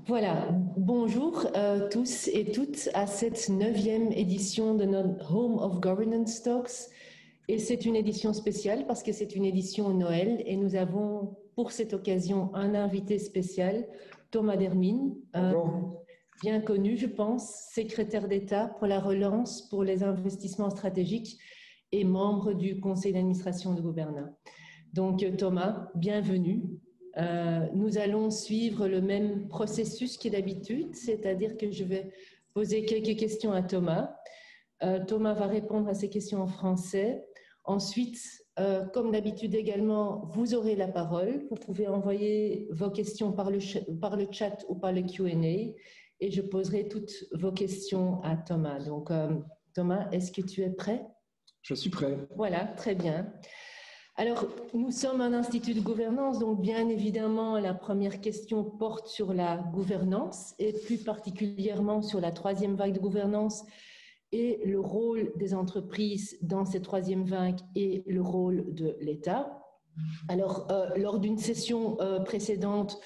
Voilà, bonjour tous et toutes à cette neuvième édition de notre Home of Governance Talks. Et c'est une édition spéciale parce que c'est une édition Noël et nous avons pour cette occasion un invité spécial, Thomas Dermine, bien connu, je pense, secrétaire d'État pour la relance pour les investissements stratégiques et membre du conseil d'administration de Gouverna. Donc Thomas, bienvenue. Nous allons suivre le même processus que d'habitude, c'est-à-dire que je vais poser quelques questions à Thomas. Thomas va répondre à ces questions en français. Ensuite, comme d'habitude également, vous aurez la parole. Vous pouvez envoyer vos questions par le chat ou par le Q&A et je poserai toutes vos questions à Thomas. Donc, Thomas, est-ce que tu es prêt? Je suis prêt. Voilà, très bien. Alors, nous sommes un institut de gouvernance, donc bien évidemment, la première question porte sur la gouvernance et plus particulièrement sur la troisième vague de gouvernance et le rôle des entreprises dans cette troisième vague et le rôle de l'État. Alors, lors d'une session précédente,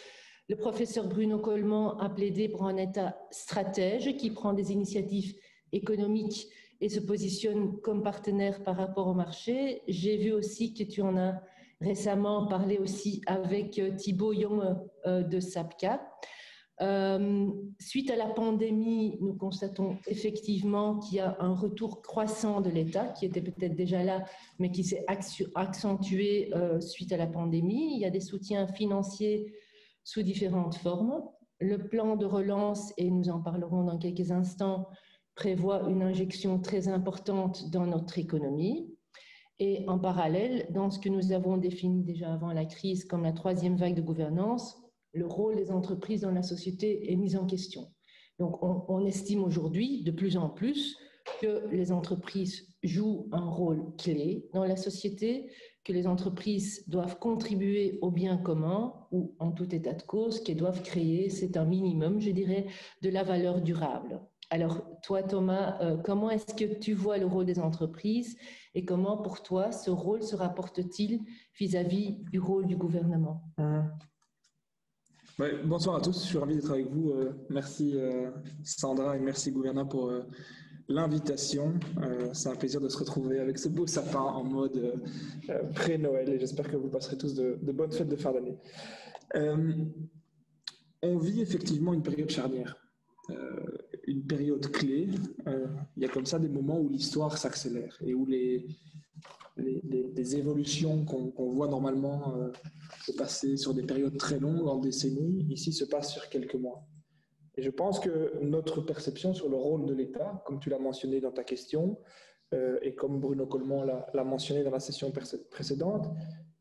le professeur Bruno Coleman a plaidé pour un État stratège qui prend des initiatives économiques et se positionne comme partenaire par rapport au marché. J'ai vu aussi que tu en as récemment parlé aussi avec Thibaut Young de SAPCA. Suite à la pandémie, nous constatons effectivement qu'il y a un retour croissant de l'État, qui était peut-être déjà là, mais qui s'est accentué suite à la pandémie. Il y a des soutiens financiers sous différentes formes. Le plan de relance, et nous en parlerons dans quelques instants, prévoit une injection très importante dans notre économie. Et en parallèle, dans ce que nous avons défini déjà avant la crise comme la troisième vague de gouvernance, le rôle des entreprises dans la société est mis en question. Donc, on estime aujourd'hui de plus en plus que les entreprises jouent un rôle clé dans la société, que les entreprises doivent contribuer au bien commun ou, en tout état de cause, qu'elles doivent créer, c'est un minimum, je dirais, de la valeur durable. Alors, toi, Thomas, comment est-ce que tu vois le rôle des entreprises et comment, pour toi, ce rôle se rapporte-t-il vis-à-vis du rôle du gouvernement? Ouais, bonsoir à tous, je suis ravi d'être avec vous. Merci Sandra et merci Gouverna pour l'invitation. C'est un plaisir de se retrouver avec ce beau sapin en mode pré-Noël et j'espère que vous passerez tous de bonnes fêtes de fin d'année. On vit effectivement une période charnière. Une période clé. Il y a comme ça des moments où l'histoire s'accélère et où les évolutions qu'on voit normalement se passer sur des périodes très longues, en décennies, ici se passent sur quelques mois. Et je pense que notre perception sur le rôle de l'État, comme tu l'as mentionné dans ta question, et comme Bruno Coleman l'a mentionné dans la session précédente,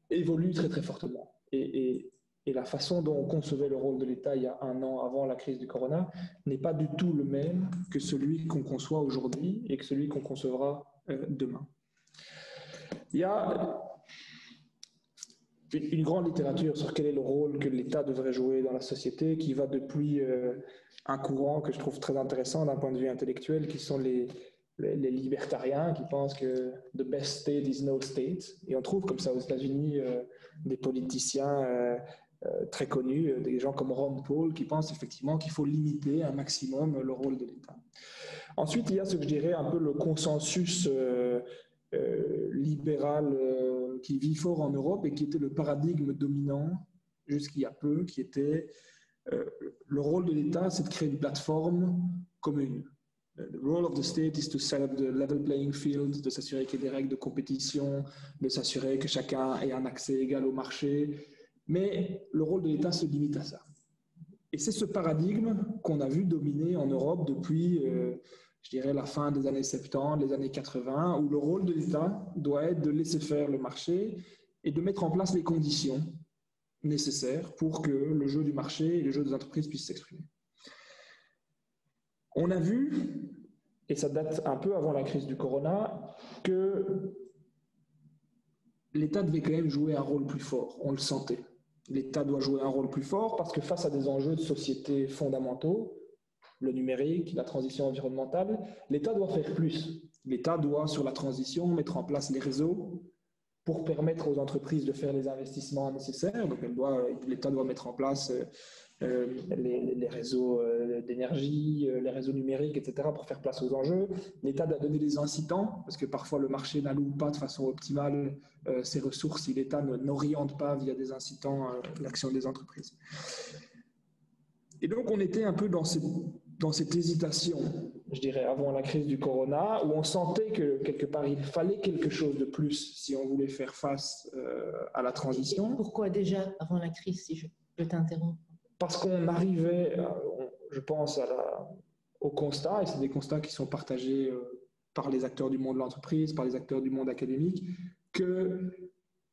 évolue très très fortement. Et la façon dont on concevait le rôle de l'État il y a un an avant la crise du corona n'est pas du tout le même que celui qu'on conçoit aujourd'hui et que celui qu'on concevra demain. Il y a une grande littérature sur quel est le rôle que l'État devrait jouer dans la société qui va depuis un courant que je trouve très intéressant d'un point de vue intellectuel qui sont les libertariens qui pensent que the best state is no state. Et on trouve comme ça aux États-Unis des politiciens très connus, des gens comme Ron Paul qui pensent effectivement qu'il faut limiter un maximum le rôle de l'État. Ensuite, il y a ce que je dirais un peu le consensus libéral qui vit fort en Europe et qui était le paradigme dominant jusqu'il y a peu, qui était le rôle de l'État, c'est de créer une plateforme commune. The role of the state is to set up the level playing field, de s'assurer qu'il y ait des règles de compétition, de s'assurer que chacun ait un accès égal au marché. Mais le rôle de l'État se limite à ça. Et c'est ce paradigme qu'on a vu dominer en Europe depuis, je dirais, la fin des années 70, les années 80, où le rôle de l'État doit être de laisser faire le marché et de mettre en place les conditions nécessaires pour que le jeu du marché et le jeu des entreprises puissent s'exprimer. On a vu, et ça date un peu avant la crise du corona, que l'État devait quand même jouer un rôle plus fort, on le sentait. L'État doit jouer un rôle plus fort parce que face à des enjeux de société fondamentaux, le numérique, la transition environnementale, l'État doit faire plus. L'État doit, sur la transition, mettre en place les réseaux pour permettre aux entreprises de faire les investissements nécessaires. Donc l'État doit mettre en place les réseaux d'énergie, les réseaux numériques, etc., pour faire place aux enjeux. L'État doit donner des incitants, parce que parfois le marché n'alloue pas de façon optimale ses ressources si l'État n'oriente pas via des incitants l'action des entreprises. Et donc on était un peu dans cette hésitation, je dirais, avant la crise du corona, où on sentait que quelque part il fallait quelque chose de plus si on voulait faire face à la transition. Pourquoi déjà avant la crise, si je t'interromps? Parce qu'on arrivait, je pense, au constat, et c'est des constats qui sont partagés par les acteurs du monde de l'entreprise, par les acteurs du monde académique, que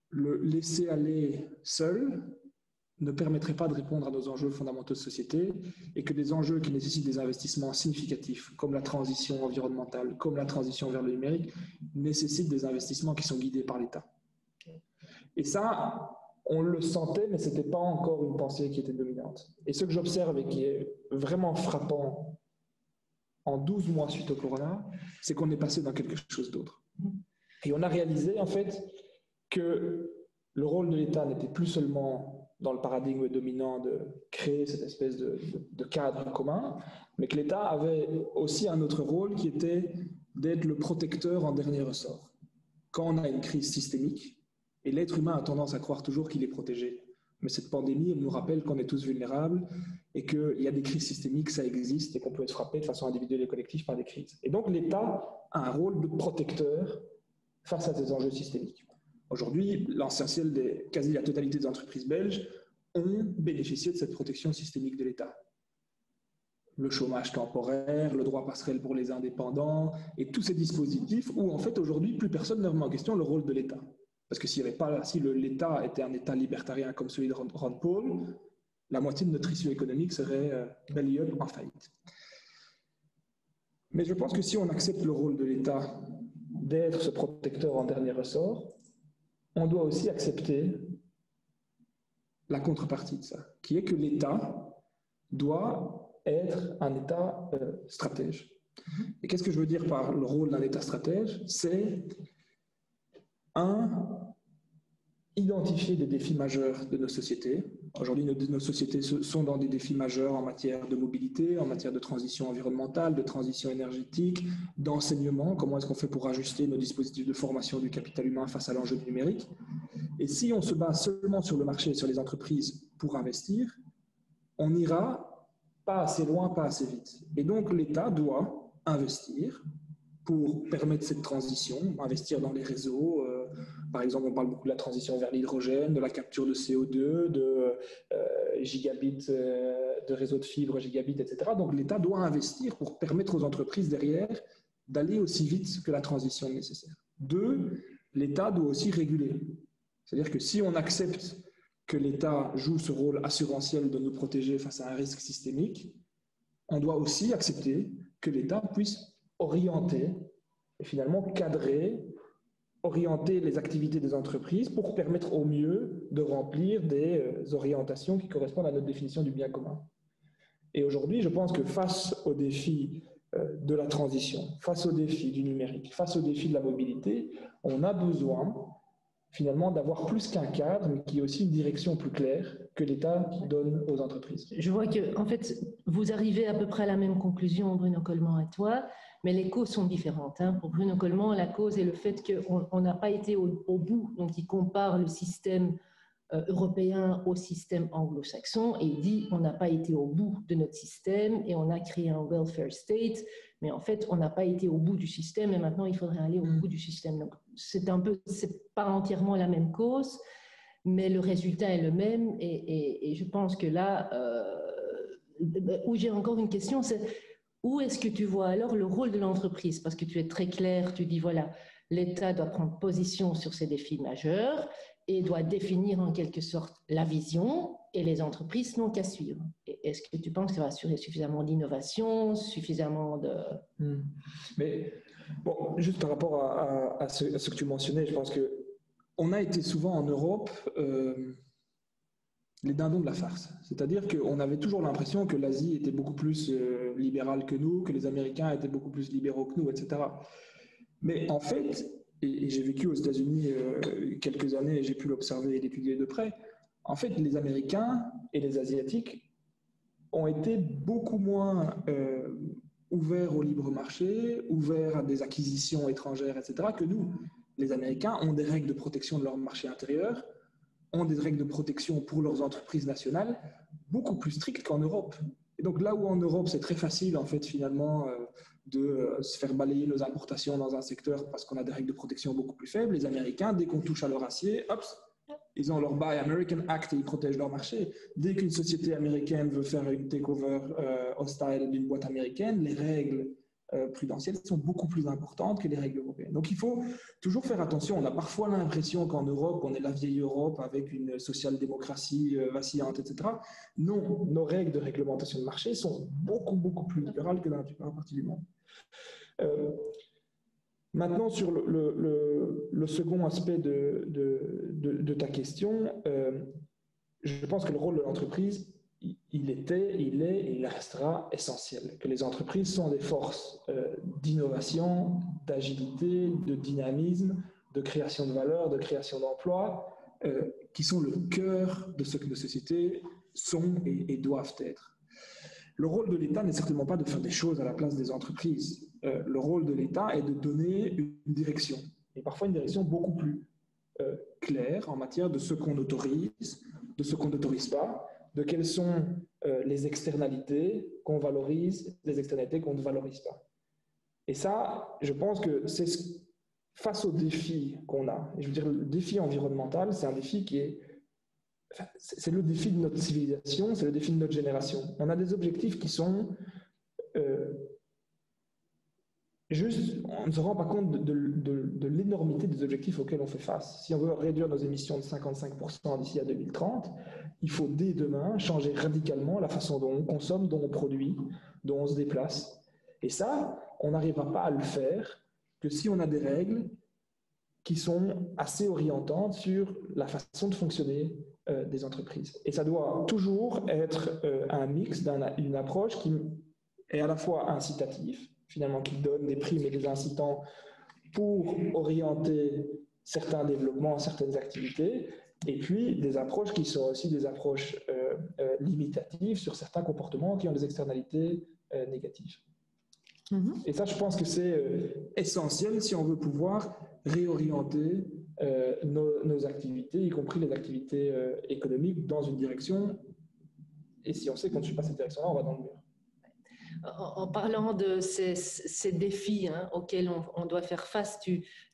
le laisser aller seul ne permettrait pas de répondre à nos enjeux fondamentaux de société, et que des enjeux qui nécessitent des investissements significatifs, comme la transition environnementale, comme la transition vers le numérique, nécessitent des investissements qui sont guidés par l'État. Et ça, on le sentait, mais ce n'était pas encore une pensée qui était dominante. Et ce que j'observe et qui est vraiment frappant en 12 mois suite au corona, c'est qu'on est passé dans quelque chose d'autre. Et on a réalisé, en fait, que le rôle de l'État n'était plus seulement dans le paradigme dominant de créer cette espèce de cadre commun, mais que l'État avait aussi un autre rôle qui était d'être le protecteur en dernier ressort. Quand on a une crise systémique, et l'être humain a tendance à croire toujours qu'il est protégé, mais cette pandémie, elle nous rappelle qu'on est tous vulnérables et qu'il y a des crises systémiques, ça existe, et qu'on peut être frappé de façon individuelle et collective par des crises. Et donc l'État a un rôle de protecteur face à ces enjeux systémiques. Aujourd'hui, l'essentiel quasi la totalité des entreprises belges ont bénéficié de cette protection systémique de l'État. Le chômage temporaire, le droit passerelle pour les indépendants, et tous ces dispositifs où, en fait, aujourd'hui, plus personne ne remet en question le rôle de l'État. Parce que si l'État était un État libertarien comme celui de Ron Paul, la moitié de notre issue économique serait belly up en faillite. Mais je pense que si on accepte le rôle de l'État d'être ce protecteur en dernier ressort, on doit aussi accepter la contrepartie de ça, qui est que l'État doit être un État stratège. Et qu'est-ce que je veux dire par le rôle d'un État stratège? C'est identifier des défis majeurs de nos sociétés. Aujourd'hui, nos sociétés sont dans des défis majeurs en matière de mobilité, en matière de transition environnementale, de transition énergétique, d'enseignement. Comment est-ce qu'on fait pour ajuster nos dispositifs de formation du capital humain face à l'enjeu du numérique? Et si on se base seulement sur le marché et sur les entreprises pour investir, on n'ira pas assez loin, pas assez vite. Et donc, l'État doit investir pour permettre cette transition, investir dans les réseaux. Par exemple, on parle beaucoup de la transition vers l'hydrogène, de la capture de CO2, de gigabits, de réseaux de fibres, gigabits, etc. Donc l'État doit investir pour permettre aux entreprises derrière d'aller aussi vite que la transition est nécessaire. 2, l'État doit aussi réguler. C'est-à-dire que si on accepte que l'État joue ce rôle assurantiel de nous protéger face à un risque systémique, on doit aussi accepter que l'État puisse orienter et finalement cadrer, orienter les activités des entreprises pour permettre au mieux de remplir des orientations qui correspondent à notre définition du bien commun. Et aujourd'hui, je pense que face aux défis de la transition, face aux défis du numérique, face aux défis de la mobilité, on a besoin finalement d'avoir plus qu'un cadre, mais qui est aussi une direction plus claire que l'État donne aux entreprises. Je vois que, en fait, vous arrivez à peu près à la même conclusion, Bruno Coleman et toi, mais les causes sont différentes. Pour Bruno Coleman, la cause est le fait qu'on n'a pas été au bout. Donc, il compare le système européen au système anglo-saxon et il dit on n'a pas été au bout de notre système et on a créé un welfare state, mais en fait, on n'a pas été au bout du système et maintenant, il faudrait aller au bout du système. Donc, c'est pas entièrement la même cause, mais le résultat est le même et je pense que là, où j'ai encore une question, c'est où est-ce que tu vois alors le rôle de l'entreprise? Parce que tu es très clair, tu dis voilà, l'État doit prendre position sur ces défis majeurs et doit définir en quelque sorte la vision et les entreprises n'ont qu'à suivre. Est-ce que tu penses que ça va assurer suffisamment d'innovation, suffisamment de... Mais bon, juste par rapport à ce que tu mentionnais, je pense qu'on a été souvent en Europe les dindons de la farce. C'est-à-dire qu'on avait toujours l'impression que l'Asie était beaucoup plus libérale que nous, que les Américains étaient beaucoup plus libéraux que nous, etc. Mais en fait, et j'ai vécu aux États-Unis quelques années et j'ai pu l'observer et l'étudier de près, en fait, les Américains et les Asiatiques ont été beaucoup moins ouverts au libre marché, ouverts à des acquisitions étrangères, etc., que nous. Les Américains ont des règles de protection de leur marché intérieur, ont des règles de protection pour leurs entreprises nationales beaucoup plus strictes qu'en Europe. Et donc là où en Europe, c'est très facile, en fait, finalement, de se faire balayer nos importations dans un secteur parce qu'on a des règles de protection beaucoup plus faibles, les Américains, dès qu'on touche à leur acier, hop, ils ont leur Buy American Act et ils protègent leur marché. Dès qu'une société américaine veut faire une takeover hostile d'une boîte américaine, les règles prudentielles sont beaucoup plus importantes que les règles européennes. Donc il faut toujours faire attention. On a parfois l'impression qu'en Europe, on est la vieille Europe avec une social-démocratie vacillante, etc. Non, nos règles de réglementation de marché sont beaucoup plus libérales que dans la plupart partie du monde. Maintenant, sur le second aspect de ta question, je pense que le rôle de l'entreprise, il est et il restera essentiel. Que les entreprises sont des forces d'innovation, d'agilité, de dynamisme, de création de valeur, de création d'emplois, qui sont le cœur de ce que nos sociétés sont et doivent être. Le rôle de l'État n'est certainement pas de faire des choses à la place des entreprises. Le rôle de l'État est de donner une direction, et parfois une direction beaucoup plus claire en matière de ce qu'on autorise, de ce qu'on n'autorise pas, de quelles sont les externalités qu'on valorise, les externalités qu'on ne valorise pas. Et ça, je pense que c'est face aux défis qu'on a. Et je veux dire, le défi environnemental, c'est un défi qui est... Enfin, c'est le défi de notre civilisation, c'est le défi de notre génération. On a des objectifs qui sont juste, on ne se rend pas compte de l'énormité des objectifs auxquels on fait face. Si on veut réduire nos émissions de 55% d'ici à 2030, il faut dès demain changer radicalement la façon dont on consomme, dont on produit, dont on se déplace. Et ça, on n'arrivera pas à le faire que si on a des règles qui sont assez orientantes sur la façon de fonctionner des entreprises. Et ça doit toujours être un mix d'une approche qui est à la fois incitative, finalement qui donne des primes et des incitants pour orienter certains développements, certaines activités, et puis des approches qui sont aussi des approches limitatives sur certains comportements qui ont des externalités négatives. Et ça, je pense que c'est essentiel si on veut pouvoir réorienter nos activités, y compris les activités économiques, dans une direction. Et si on sait qu'on ne suit pas cette direction-là, on va dans le mur. En parlant de ces défis auxquels on doit faire face,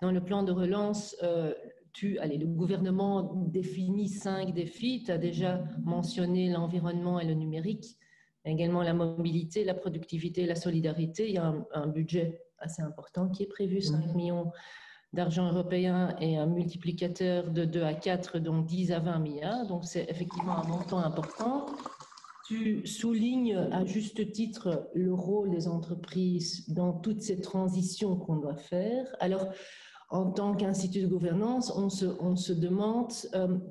dans le plan de relance, le gouvernement définit 5 défis. Tu as déjà mentionné l'environnement et le numérique, également la mobilité, la productivité, la solidarité. Il y a un budget assez important qui est prévu, 5 millions d'argent européen et un multiplicateur de 2 à 4, donc 10 à 20 milliards. Donc c'est effectivement un montant important. Tu soulignes à juste titre le rôle des entreprises dans toutes ces transitions qu'on doit faire. Alors, en tant qu'institut de gouvernance, on se demande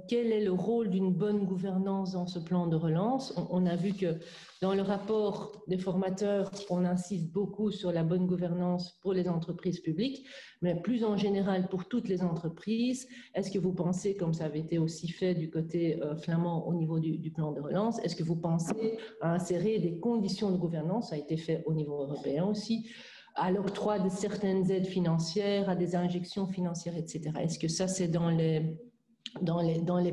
quel est le rôle d'une bonne gouvernance dans ce plan de relance. On a vu que dans le rapport des formateurs, on insiste beaucoup sur la bonne gouvernance pour les entreprises publiques, mais plus en général pour toutes les entreprises. Est-ce que vous pensez, comme ça avait été aussi fait du côté flamand au niveau du plan de relance, est-ce que vous pensez à insérer des conditions de gouvernance, ça a été fait au niveau européen aussi, à l'octroi de certaines aides financières, à des injections financières, etc. Est-ce que ça, c'est dans les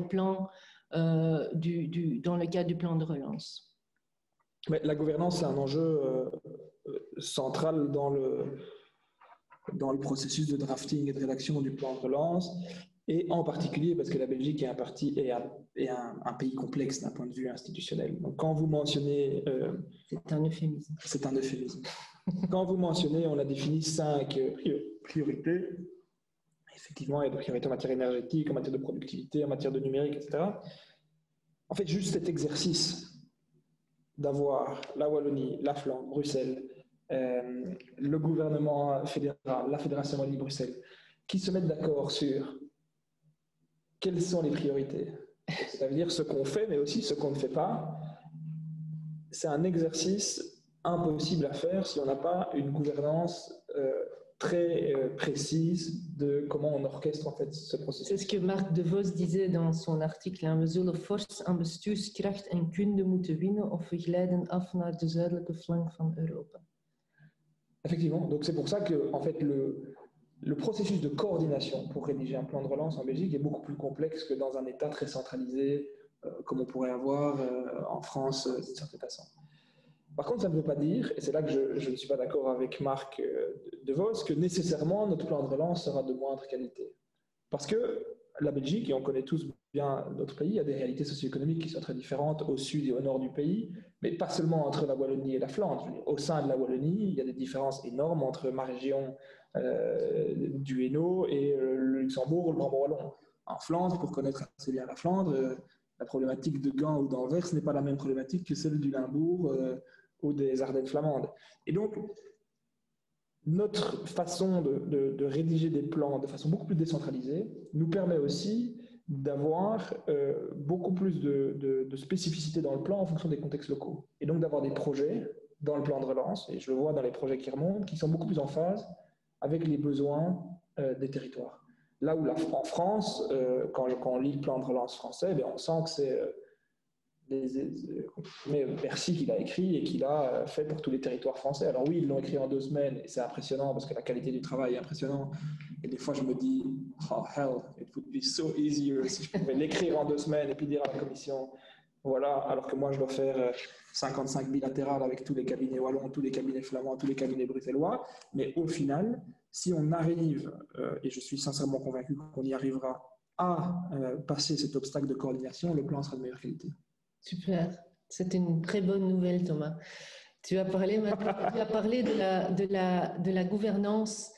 plans, dans le cadre du plan de relance? Mais la gouvernance, c'est un enjeu central dans le processus de drafting et de rédaction du plan de relance, et en particulier parce que la Belgique est un pays complexe d'un point de vue institutionnel. Donc quand vous mentionnez... c'est un euphémisme. C'est un euphémisme. Quand vous mentionnez, on a défini 5 priorités. Effectivement, il y a des priorités en matière énergétique, en matière de productivité, en matière de numérique, etc. En fait, juste cet exercice d'avoir la Wallonie, la Flandre, Bruxelles, le gouvernement fédéral, la Fédération Wallonie-Bruxelles, qui se mettent d'accord sur quelles sont les priorités. Ça veut dire ce qu'on fait, mais aussi ce qu'on ne fait pas. C'est un exercice impossible à faire si on n'a pas une gouvernance très précise de comment on orchestre en fait ce processus. C'est ce que Mark De Vos disait dans son article. We zullen fors aan bestuurskracht en kunde moeten winnen of we glijden af naar de zuidelijke flank van Europa. Effectivement, donc c'est pour ça que en fait, le processus de coordination pour rédiger un plan de relance en Belgique est beaucoup plus complexe que dans un État très centralisé, comme on pourrait avoir en France d'une certaine façon. Par contre, ça ne veut pas dire, et c'est là que je ne suis pas d'accord avec Marc De Vos, que nécessairement notre plan de relance sera de moindre qualité. Parce que la Belgique, et on connaît tous bien notre pays, a des réalités socio-économiques qui sont très différentes au sud et au nord du pays, mais pas seulement entre la Wallonie et la Flandre. Je veux dire, au sein de la Wallonie, il y a des différences énormes entre ma région du Hainaut et le Luxembourg ou le Brabant-Wallon. En Flandre, pour connaître assez bien la Flandre, la problématique de Gand ou d'Anvers n'est pas la même problématique que celle du Limbourg ou des Ardennes flamandes. Et donc, notre façon de rédiger des plans de façon beaucoup plus décentralisée nous permet aussi d'avoir beaucoup plus de spécificité dans le plan en fonction des contextes locaux. Et donc d'avoir des projets dans le plan de relance, et je le vois dans les projets qui remontent, qui sont beaucoup plus en phase avec les besoins des territoires. Là où en France, quand on lit le plan de relance français, bien, on sent que c'est Bercy qu'il a écrit et qu'il a fait pour tous les territoires français. Alors oui, ils l'ont écrit en 2 semaines et c'est impressionnant parce que la qualité du travail est impressionnante. Et des fois, je me dis, oh hell, it would be so easier si je pouvais l'écrire en 2 semaines et puis dire à la commission, voilà, alors que moi, je dois faire 55 bilatérales avec tous les cabinets wallons, tous les cabinets flamands, tous les cabinets bruxellois. Mais au final, si on arrive, et je suis sincèrement convaincu qu'on y arrivera, à passer cet obstacle de coordination, le plan sera de meilleure qualité. Super, c'est une très bonne nouvelle, Thomas. Tu as parlé de la gouvernance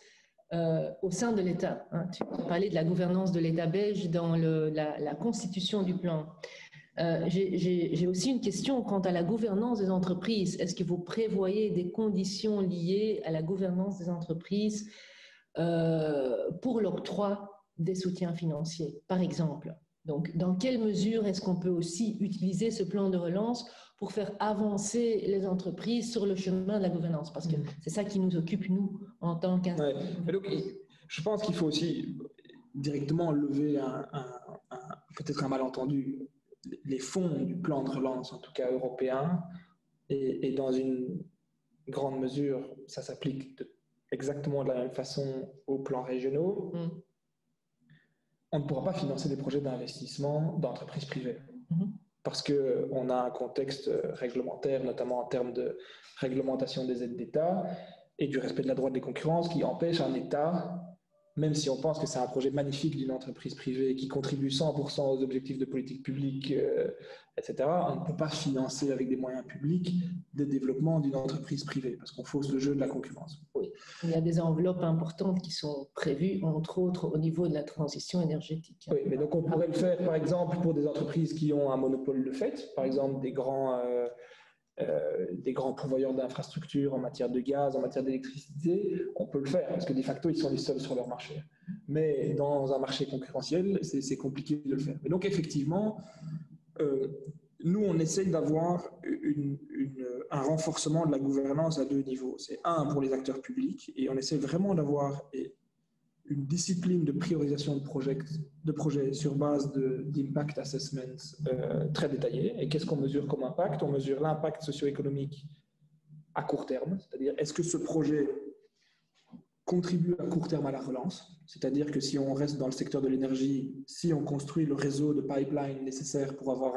au sein de l'État. Hein. Tu as parlé de la gouvernance de l'État belge dans la constitution du plan. J'ai aussi une question quant à la gouvernance des entreprises. Est-ce que vous prévoyez des conditions liées à la gouvernance des entreprises pour l'octroi des soutiens financiers, par exemple? Donc, dans quelle mesure est-ce qu'on peut aussi utiliser ce plan de relance pour faire avancer les entreprises sur le chemin de la gouvernance? Parce que c'est ça qui nous occupe, nous, en tant qu'institution. Je pense qu'il faut aussi directement lever peut-être un malentendu. Les fonds du plan de relance, en tout cas européen, et dans une grande mesure, ça s'applique exactement de la même façon aux plans régionaux. On ne pourra pas financer des projets d'investissement d'entreprises privées. Parce qu'on a un contexte réglementaire, notamment en termes de réglementation des aides d'État et du respect de la droit des concurrences, qui empêche un État, même si on pense que c'est un projet magnifique d'une entreprise privée qui contribue 100% aux objectifs de politique publique, etc., on ne peut pas financer avec des moyens publics des développements d'une entreprise privée, parce qu'on fausse le jeu de la concurrence. Oui, il y a des enveloppes importantes qui sont prévues, entre autres, au niveau de la transition énergétique. Oui, mais donc on pourrait le faire, par exemple, pour des entreprises qui ont un monopole de fait, par exemple des grands pourvoyeurs d'infrastructures en matière de gaz, en matière d'électricité, on peut le faire, parce que de facto, ils sont les seuls sur leur marché. Mais dans un marché concurrentiel, c'est compliqué de le faire. Mais donc, effectivement, nous, on essaye d'avoir un renforcement de la gouvernance à 2 niveaux. C'est un pour les acteurs publics, et on essaie vraiment d'avoir une discipline de priorisation de projets sur base d'impact assessment très détaillée. Et qu'est-ce qu'on mesure comme impact? On mesure l'impact socio-économique à court terme, c'est-à-dire est-ce que ce projet contribue à court terme à la relance, c'est-à-dire que si on reste dans le secteur de l'énergie, si on construit le réseau de pipeline nécessaire pour avoir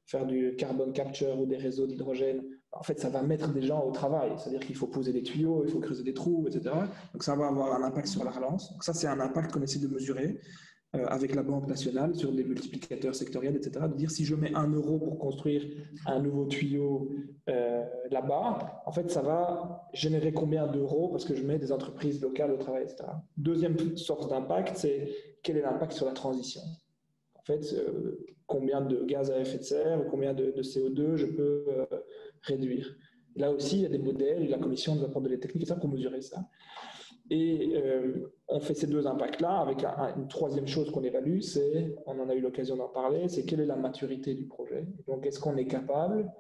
faire du carbon capture ou des réseaux d'hydrogène, en fait, ça va mettre des gens au travail. C'est-à-dire qu'il faut poser des tuyaux, il faut creuser des trous, etc. Donc, ça va avoir un impact sur la relance. Donc, ça, c'est un impact qu'on essaie de mesurer avec la Banque nationale sur des multiplicateurs sectoriels, etc. De dire, si je mets 1 euro pour construire un nouveau tuyau là-bas, en fait, ça va générer combien d'euros parce que je mets des entreprises locales au travail, etc. Deuxième source d'impact, c'est quel est l'impact sur la transition. En fait, combien de gaz à effet de serre ou combien de CO2 je peux réduire. Là aussi, il y a des modèles, la commission nous apporte des techniques pour mesurer ça. Et on fait ces 2 impacts-là avec une troisième chose qu'on évalue, on en a eu l'occasion d'en parler, c'est quelle est la maturité du projet. Donc, est-ce qu'on est capable,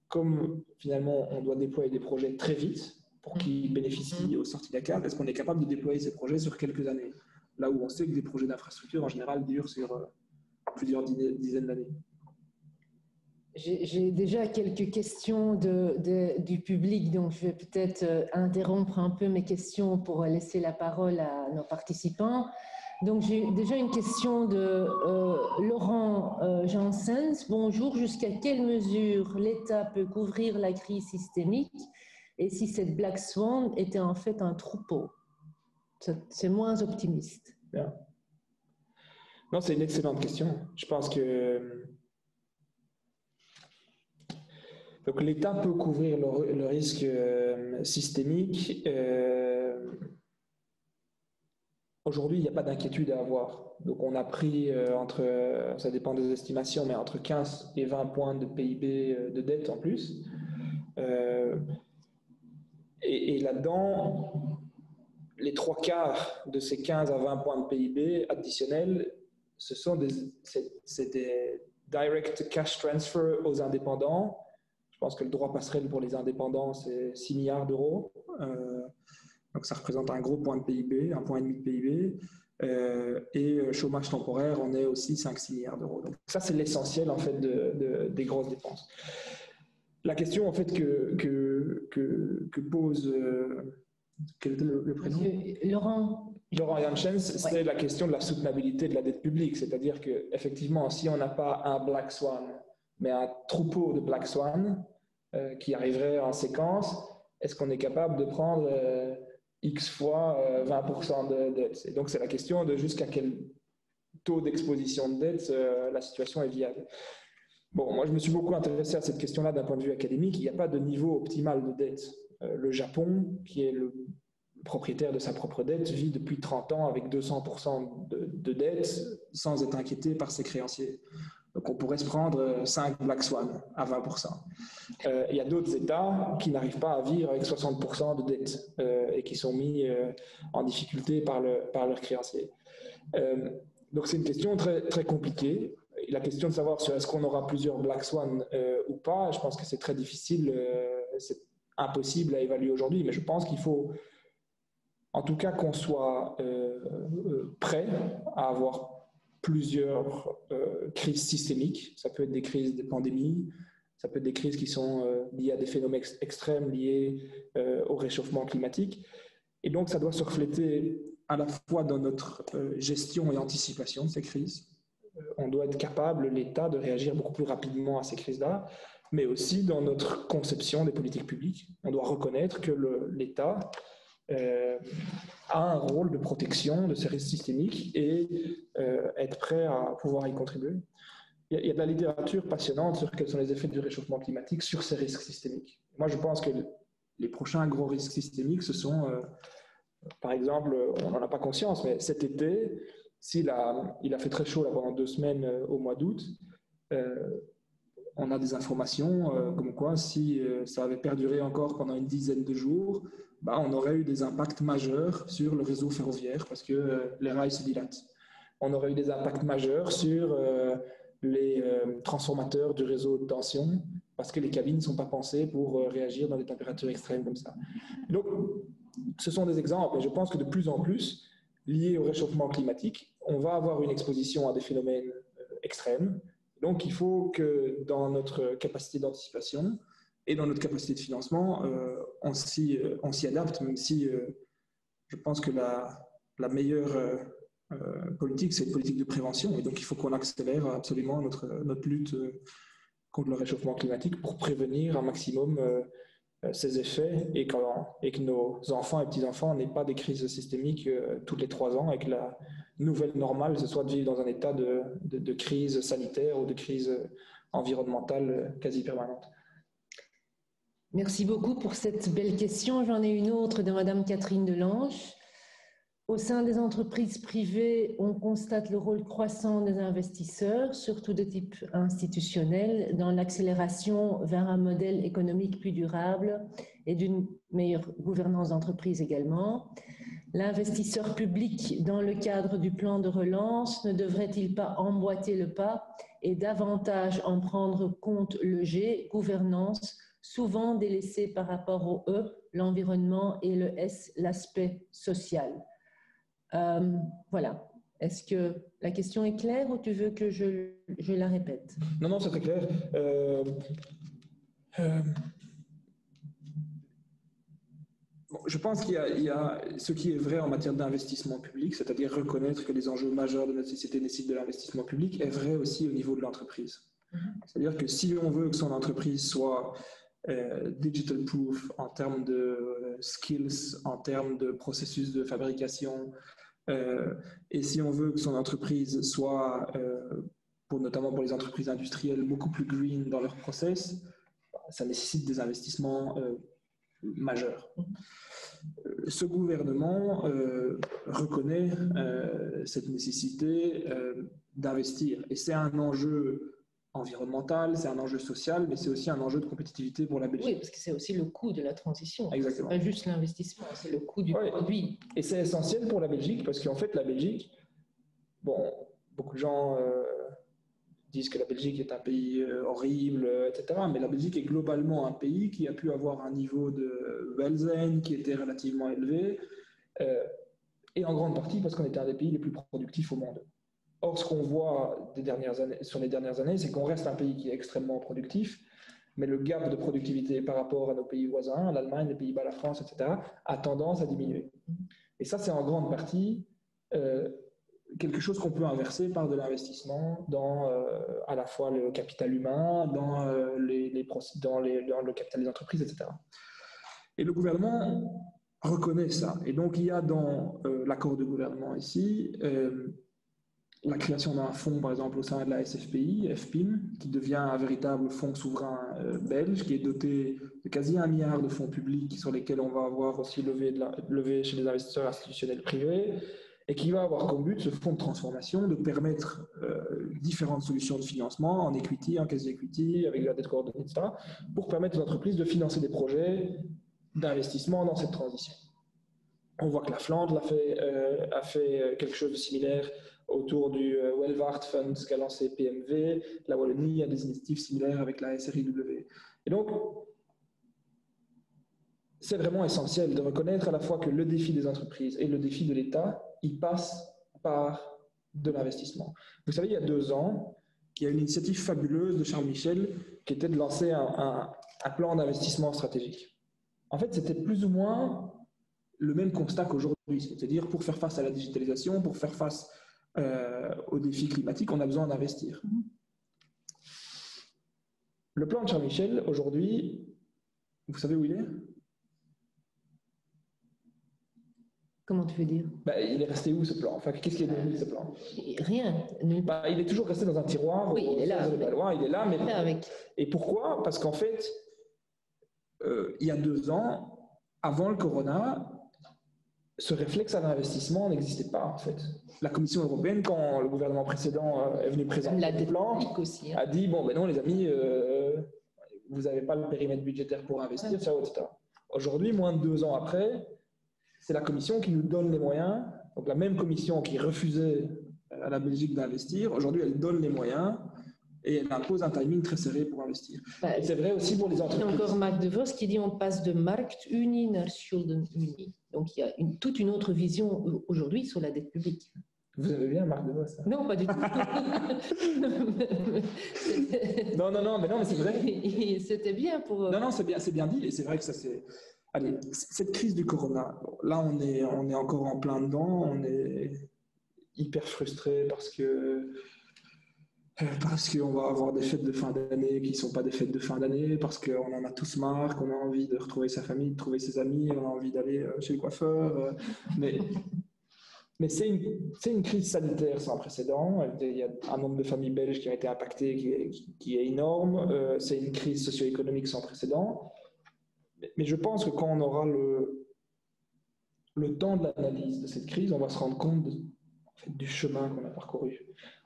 comme finalement on doit déployer des projets très vite, pour qu'ils bénéficient aux sorties locales? Est-ce qu'on est capable de déployer ces projets sur quelques années? Là où on sait que des projets d'infrastructure, en général, durent sur plusieurs dizaines d'années. J'ai déjà quelques questions du public, donc je vais peut-être interrompre un peu mes questions pour laisser la parole à nos participants. Donc j'ai déjà une question de Laurent Janssens. Bonjour, jusqu'à quelle mesure l'État peut couvrir la crise systémique et si cette Black Swan était en fait un troupeau? C'est moins optimiste. Bien. Non, c'est une excellente question. Je pense que donc l'État peut couvrir le risque systémique. Aujourd'hui, il n'y a pas d'inquiétude à avoir. Donc on a pris ça dépend des estimations, mais entre 15 et 20 points de PIB de dette en plus. Et là-dedans, les 3/4 de ces 15 à 20 points de PIB additionnels, c'est des direct cash transfer aux indépendants. Je pense que le droit passerelle pour les indépendants, c'est 6 milliards d'euros. Donc ça représente un gros point de PIB, un point et demi de PIB. Et chômage temporaire, on est aussi 5-6 milliards d'euros. Donc ça, c'est l'essentiel en fait des grosses dépenses. La question en fait que pose quel était le prénom? Laurent Janssens, c'est la question de la soutenabilité de la dette publique. C'est-à-dire qu'effectivement, si on n'a pas un Black Swan, mais un troupeau de Black Swan qui arriverait en séquence, est-ce qu'on est capable de prendre X fois 20% de dette? Et donc, c'est la question de jusqu'à quel taux d'exposition de dette la situation est viable. Bon, moi, je me suis beaucoup intéressé à cette question-là d'un point de vue académique. Il n'y a pas de niveau optimal de dette. Le Japon, qui est le propriétaire de sa propre dette, vit depuis 30 ans avec 200% de dette sans être inquiété par ses créanciers. Donc on pourrait se prendre 5 Black Swan à 20%. Il y a d'autres États qui n'arrivent pas à vivre avec 60% de dette et qui sont mis en difficulté par leurs créanciers. Donc c'est une question très, très compliquée. Et la question de savoir est-ce qu'on aura plusieurs Black Swan ou pas, je pense que c'est très difficile, c'est impossible à évaluer aujourd'hui, mais je pense qu'il faut en tout cas qu'on soit prêt à avoir plusieurs crises systémiques. Ça peut être des crises de pandémie, ça peut être des crises qui sont liées à des phénomènes extrêmes liés au réchauffement climatique. Et donc, ça doit se refléter à la fois dans notre gestion et anticipation de ces crises. On doit être capable, l'État, de réagir beaucoup plus rapidement à ces crises-là, mais aussi dans notre conception des politiques publiques. On doit reconnaître que l'État a un rôle de protection de ces risques systémiques et être prêt à pouvoir y contribuer. Il y a de la littérature passionnante sur quels sont les effets du réchauffement climatique sur ces risques systémiques. Moi, je pense que les prochains gros risques systémiques, ce sont, par exemple, on n'en a pas conscience, mais cet été, il a fait très chaud là, pendant 2 semaines au mois d'août, on a des informations comme quoi si ça avait perduré encore pendant une dizaine de jours, on aurait eu des impacts majeurs sur le réseau ferroviaire parce que les rails se dilatent. On aurait eu des impacts majeurs sur les transformateurs du réseau de tension parce que les cabines ne sont pas pensées pour réagir dans des températures extrêmes comme ça. Donc, ce sont des exemples, et je pense que de plus en plus, liés au réchauffement climatique, on va avoir une exposition à des phénomènes extrêmes. Donc, il faut que dans notre capacité d'anticipation et dans notre capacité de financement, on s'y adapte, même si je pense que la meilleure politique, c'est une politique de prévention. Et donc, il faut qu'on accélère absolument notre lutte contre le réchauffement climatique pour prévenir un maximum ces effets et que nos enfants et petits-enfants n'aient pas des crises systémiques toutes les 3 ans et que la nouvelle normale, ce soit de vivre dans un état de crise sanitaire ou de crise environnementale quasi permanente. Merci beaucoup pour cette belle question. J'en ai une autre de Madame Catherine Delange. Au sein des entreprises privées, on constate le rôle croissant des investisseurs, surtout de type institutionnel, dans l'accélération vers un modèle économique plus durable et d'une meilleure gouvernance d'entreprise également. L'investisseur public, dans le cadre du plan de relance, ne devrait-il pas emboîter le pas et davantage en prendre compte le G, gouvernance, souvent délaissé par rapport au E, l'environnement, et le S, l'aspect social. Voilà. Est-ce que la question est claire ou tu veux que je la répète? Non, non, c'est très clair. Bon, je pense qu'il y a ce qui est vrai en matière d'investissement public, c'est-à-dire reconnaître que les enjeux majeurs de notre société nécessitent de l'investissement public, est vrai aussi au niveau de l'entreprise. C'est-à-dire que si on veut que son entreprise soit digital proof en termes de skills, en termes de processus de fabrication, et si on veut que son entreprise soit, notamment pour les entreprises industrielles, beaucoup plus green dans leur process, ça nécessite des investissements majeurs. Ce gouvernement reconnaît cette nécessité d'investir. Et c'est un enjeu environnemental, c'est un enjeu social, mais c'est aussi un enjeu de compétitivité pour la Belgique. Oui, parce que c'est aussi le coût de la transition. Exactement. Pas juste l'investissement, c'est le coût du produit. Et c'est essentiel pour la Belgique, parce qu'en fait, la Belgique, bon, beaucoup de gens disent que la Belgique est un pays horrible, etc. Mais la Belgique est globalement un pays qui a pu avoir un niveau de welzijn qui était relativement élevé, et en grande partie parce qu'on était un des pays les plus productifs au monde. Or, ce qu'on voit sur les dernières années, c'est qu'on reste un pays qui est extrêmement productif, mais le gap de productivité par rapport à nos pays voisins, l'Allemagne, les Pays-Bas, la France, etc., a tendance à diminuer. Et ça, c'est en grande partie quelque chose qu'on peut inverser par de l'investissement dans à la fois le capital humain, dans le capital des entreprises, etc. Et le gouvernement reconnaît ça. Et donc, il y a dans l'accord de gouvernement ici la création d'un fonds, par exemple, au sein de la SFPI, FPIM, qui devient un véritable fonds souverain belge, qui est doté de quasi 1 milliard de fonds publics sur lesquels on va avoir aussi levé chez les investisseurs institutionnels privés, et qui va avoir comme but, ce fonds de transformation, de permettre différentes solutions de financement en equity, en quasi-equity, avec de la dette coordonnée, etc., pour permettre aux entreprises de financer des projets d'investissement dans cette transition. On voit que la Flandre a fait quelque chose de similaire autour du Welvaart Fund qu'a lancé PMV. La Wallonie a des initiatives similaires avec la SRIW. Et donc, c'est vraiment essentiel de reconnaître à la fois que le défi des entreprises et le défi de l'État, il passe par de l'investissement. Vous savez, il y a 2 ans, il y a une initiative fabuleuse de Charles Michel qui était de lancer un plan d'investissement stratégique. En fait, c'était plus ou moins le même constat qu'aujourd'hui, c'est-à-dire pour faire face à la digitalisation, pour faire face aux défis climatiques, on a besoin d'investir. Le plan de Charles Michel, aujourd'hui, vous savez où il est? Comment tu veux dire? Il est resté où ce plan? Enfin, qu'est-ce qui est devenu ce plan? Rien. Il est toujours resté dans un tiroir. Oui, il est là. Il est là, mais... Avec. Et pourquoi? Parce qu'en fait, il y a 2 ans, avant le corona, ce réflexe à l'investissement n'existait pas, en fait. La Commission européenne, quand le gouvernement précédent est venu présenter le plan, aussi, a dit, bon, ben non, les amis, vous n'avez pas le périmètre budgétaire pour investir, ciao, etc. Aujourd'hui, moins de 2 ans après, c'est la Commission qui nous donne les moyens. Donc la même Commission qui refusait à la Belgique d'investir, aujourd'hui, elle donne les moyens et elle impose un timing très serré pour investir. Et c'est vrai aussi pour les entreprises. Il y a encore Marc De Vos qui dit on passe de Marktunie vers Schuldenunie. Donc il y a toute une autre vision aujourd'hui sur la dette publique. Vous avez bien Marc De Vos? Non, pas du tout. non, mais c'est vrai. C'était bien pour... Non, c'est bien dit, et c'est vrai que ça c'est... Allez, cette crise du corona, là on est encore en plein dedans, on est hyper frustré parce qu'on va avoir des fêtes de fin d'année qui ne sont pas des fêtes de fin d'année, parce qu'on en a tous marre, qu'on a envie de retrouver sa famille, de trouver ses amis, on a envie d'aller chez le coiffeur, mais c'est une crise sanitaire sans précédent. Il y a un nombre de familles belges qui ont été impactées qui est énorme. C'est une crise socio-économique sans précédent. Mais je pense que quand on aura le temps de l'analyse de cette crise, on va se rendre compte du chemin qu'on a parcouru.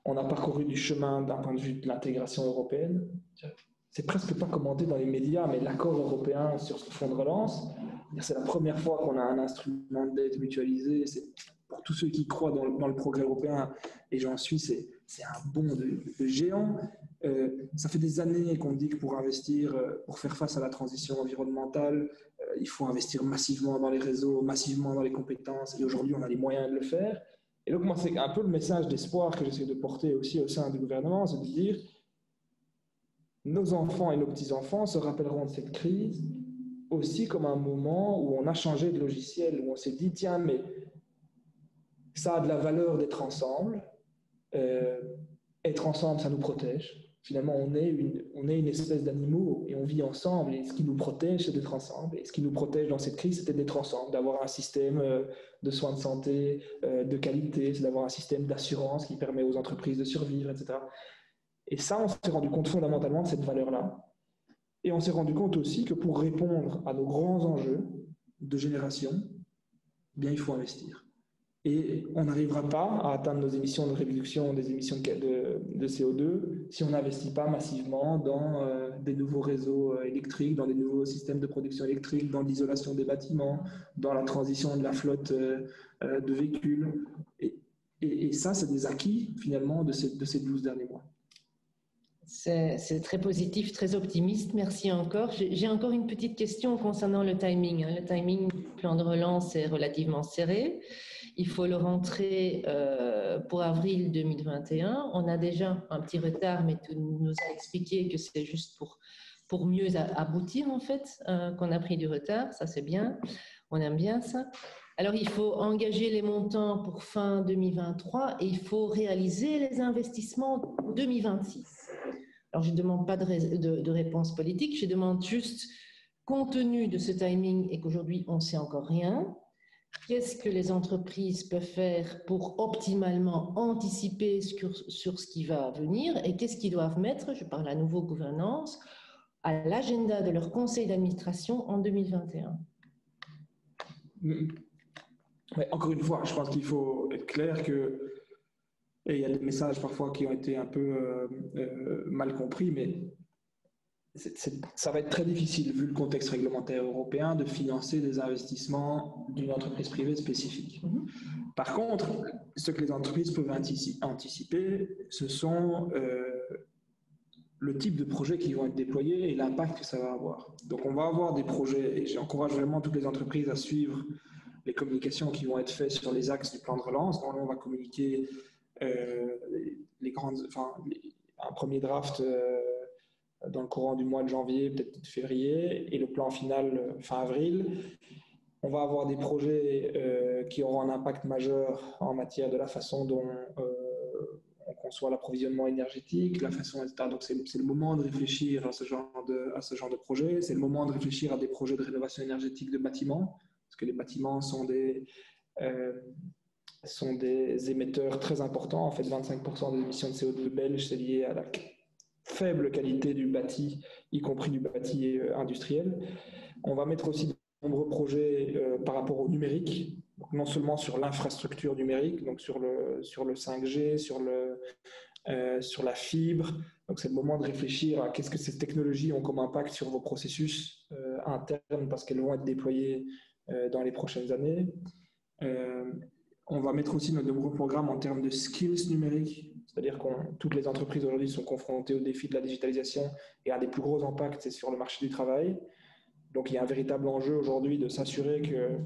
On a parcouru du chemin d'un point de vue de l'intégration européenne. C'est presque pas commenté dans les médias, mais l'accord européen sur ce fonds de relance, c'est la première fois qu'on a un instrument de dette mutualisé. Pour tous ceux qui croient dans le progrès européen, et j'en suis, c'est un bond de géant. Ça fait des années qu'on dit que pour investir, pour faire face à la transition environnementale, il faut investir massivement dans les réseaux, massivement dans les compétences, et aujourd'hui on a les moyens de le faire. Et donc moi c'est un peu le message d'espoir que j'essaie de porter aussi au sein du gouvernement, c'est de dire nos enfants et nos petits-enfants se rappelleront de cette crise aussi comme un moment où on a changé de logiciel, où on s'est dit tiens mais ça a de la valeur d'être ensemble, être ensemble ça nous protège. Finalement, on est une espèce d'animaux et on vit ensemble. Et ce qui nous protège, c'est d'être ensemble. Et ce qui nous protège dans cette crise, c'était d'être ensemble, d'avoir un système de soins de santé de qualité, c'est d'avoir un système d'assurance qui permet aux entreprises de survivre, etc. Et ça, on s'est rendu compte fondamentalement de cette valeur-là. Et on s'est rendu compte aussi que pour répondre à nos grands enjeux de génération, bien, il faut investir. Et on n'arrivera pas à atteindre nos émissions de réduction des émissions de CO2 si on n'investit pas massivement dans des nouveaux réseaux électriques, dans des nouveaux systèmes de production électrique, dans l'isolation des bâtiments, dans la transition de la flotte de véhicules. Et ça, c'est des acquis finalement de ces 12 derniers mois. C'est très positif, très optimiste. Merci encore. J'ai encore une petite question concernant le timing. Le timing du plan de relance est relativement serré. Il faut le rentrer pour avril 2021. On a déjà un petit retard, mais tu nous as expliqué que c'est juste pour mieux aboutir, en fait, qu'on a pris du retard. Ça, c'est bien. On aime bien ça. Alors, il faut engager les montants pour fin 2023 et il faut réaliser les investissements 2026. Alors, je ne demande pas de réponse politique, je demande juste, compte tenu de ce timing et qu'aujourd'hui, on ne sait encore rien, qu'est-ce que les entreprises peuvent faire pour optimalement anticiper sur ce qui va venir et qu'est-ce qu'ils doivent mettre, je parle à nouveau gouvernance, à l'agenda de leur conseil d'administration en 2021. Mais encore une fois, je pense qu'il faut être clair que et il y a des messages parfois qui ont été un peu mal compris, mais ça va être très difficile, vu le contexte réglementaire européen, de financer des investissements d'une entreprise privée spécifique. Par contre, ce que les entreprises peuvent anticiper, ce sont le type de projets qui vont être déployés et l'impact que ça va avoir. Donc on va avoir des projets, et j'encourage vraiment toutes les entreprises à suivre les communications qui vont être faites sur les axes du plan de relance. Donc, on va communiquer un premier draft dans le courant du mois de janvier, peut-être de février, et le plan final fin avril. On va avoir des projets qui auront un impact majeur en matière de la façon dont on conçoit l'approvisionnement énergétique, la façon, etc. Donc c'est le moment de réfléchir à ce genre de projet. C'est le moment de réfléchir à des projets de rénovation énergétique de bâtiments, parce que les bâtiments sont des émetteurs très importants. En fait, 25% des émissions de CO2 belges, c'est lié à la faible qualité du bâti, y compris du bâti industriel. On va mettre aussi de nombreux projets par rapport au numérique, donc non seulement sur l'infrastructure numérique, donc sur le 5G, sur la fibre. Donc c'est le moment de réfléchir à qu'est-ce que ces technologies ont comme impact sur vos processus internes, parce qu'elles vont être déployées dans les prochaines années. On va mettre aussi notre nombreux programmes en termes de skills numériques, c'est-à-dire que toutes les entreprises aujourd'hui sont confrontées au défi de la digitalisation et un des plus gros impacts, c'est sur le marché du travail. Donc il y a un véritable enjeu aujourd'hui de s'assurer que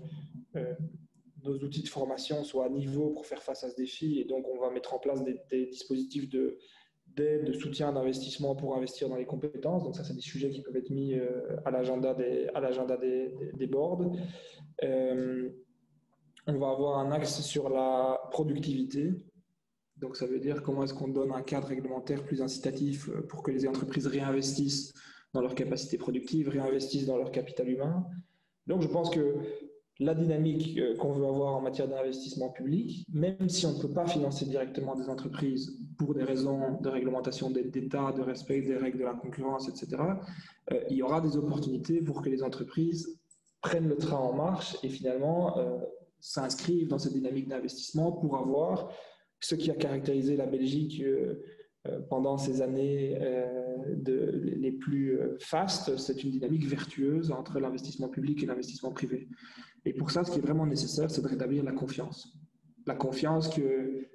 nos outils de formation soient à niveau pour faire face à ce défi, et donc on va mettre en place des dispositifs d'aide, de soutien, d'investissement pour investir dans les compétences. Donc ça, c'est des sujets qui peuvent être mis à l'agenda des boards. On va avoir un axe sur la productivité. Donc ça veut dire comment est-ce qu'on donne un cadre réglementaire plus incitatif pour que les entreprises réinvestissent dans leur capacité productive, réinvestissent dans leur capital humain. Donc je pense que la dynamique qu'on veut avoir en matière d'investissement public, même si on ne peut pas financer directement des entreprises pour des raisons de réglementation d'État, de respect des règles de la concurrence, etc., il y aura des opportunités pour que les entreprises prennent le train en marche et finalement s'inscrivent dans cette dynamique d'investissement pour avoir ce qui a caractérisé la Belgique pendant ces années les plus fastes. C'est une dynamique vertueuse entre l'investissement public et l'investissement privé. Et pour ça, ce qui est vraiment nécessaire, c'est de rétablir la confiance. La confiance que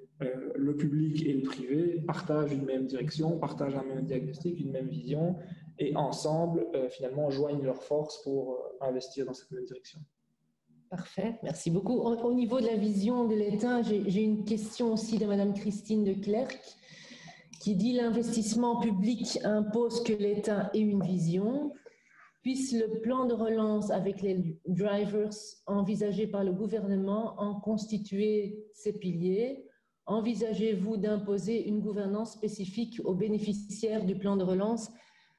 le public et le privé partagent une même direction, partagent un même diagnostic, une même vision, et ensemble, finalement, joignent leurs forces pour investir dans cette même direction. Parfait, merci beaucoup. Au niveau de la vision de l'État, j'ai une question aussi de Madame Christine de Clercq qui dit l'investissement public impose que l'État ait une vision. Puisse le plan de relance avec les drivers envisagés par le gouvernement en constituer ses piliers? Envisagez-vous d'imposer une gouvernance spécifique aux bénéficiaires du plan de relance?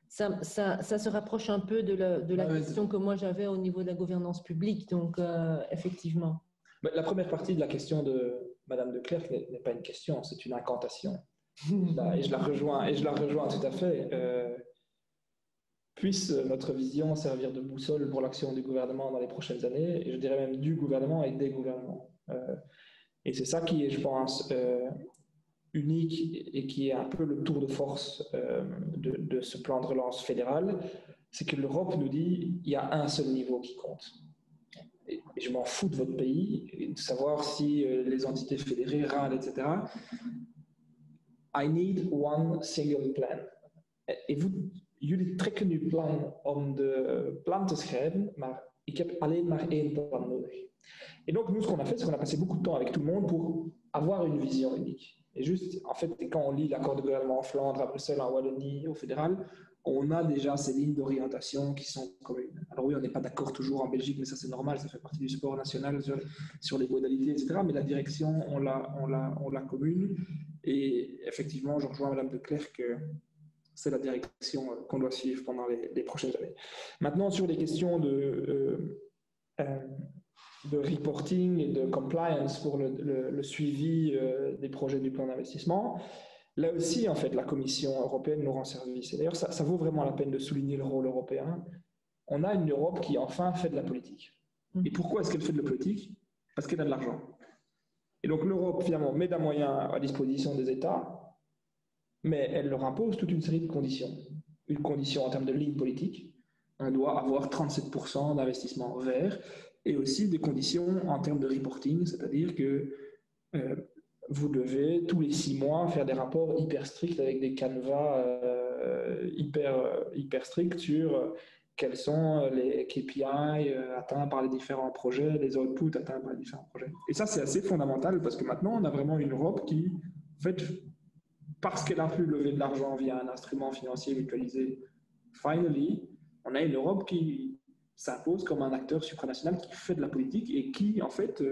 Ça se rapproche un peu de la question que moi j'avais au niveau de la gouvernance publique, donc effectivement. La première partie de la question de Madame de Clercq n'est pas une question, c'est une incantation. Et je la rejoins tout à fait. Puisse notre vision servir de boussole pour l'action du gouvernement dans les prochaines années, et je dirais même du gouvernement et des gouvernements. Et c'est ça qui est, je pense, unique et qui est un peu le tour de force de ce plan de relance fédéral, c'est que l'Europe nous dit il y a un seul niveau qui compte. Et je m'en fous de votre pays, et de savoir si les entités fédérées râlent, etc. I need one single plan. Et jullie trekken nu plan om de plan te schrijven, maar ik heb alleen maar één plan nodig. Et donc, nous, ce qu'on a fait, c'est qu'on a passé beaucoup de temps avec tout le monde pour avoir une vision unique. Et juste, en fait, quand on lit l'accord de gouvernement en Flandre, à Bruxelles, en Wallonie, au fédéral, on a déjà ces lignes d'orientation qui sont communes. Alors oui, on n'est pas d'accord toujours en Belgique, mais ça c'est normal, ça fait partie du sport national sur les modalités, etc. Mais la direction, on l'a commune. Et effectivement, je rejoins Madame de Clercq que c'est la direction qu'on doit suivre pendant les prochaines années. Maintenant, sur les questions de reporting et de compliance pour le suivi des projets du plan d'investissement, là aussi, en fait, la Commission européenne nous rend service. Et d'ailleurs, ça vaut vraiment la peine de souligner le rôle européen. On a une Europe qui, enfin, fait de la politique. Et pourquoi est-ce qu'elle fait de la politique? Parce qu'elle a de l'argent. Et donc, l'Europe, finalement, met des moyens à disposition des États, mais elle leur impose toute une série de conditions. Une condition en termes de ligne politique, on doit avoir 37% d'investissement vert, et aussi des conditions en termes de reporting, c'est-à-dire que vous devez tous les 6 mois faire des rapports hyper stricts avec des canevas hyper stricts sur quels sont les KPI atteints par les différents projets, les outputs atteints par les différents projets. Et ça, c'est assez fondamental parce que maintenant, on a vraiment une Europe qui, en fait, parce qu'elle a pu lever de l'argent via un instrument financier mutualisé, finally, on a une Europe qui s'impose comme un acteur supranational qui fait de la politique et qui, en fait,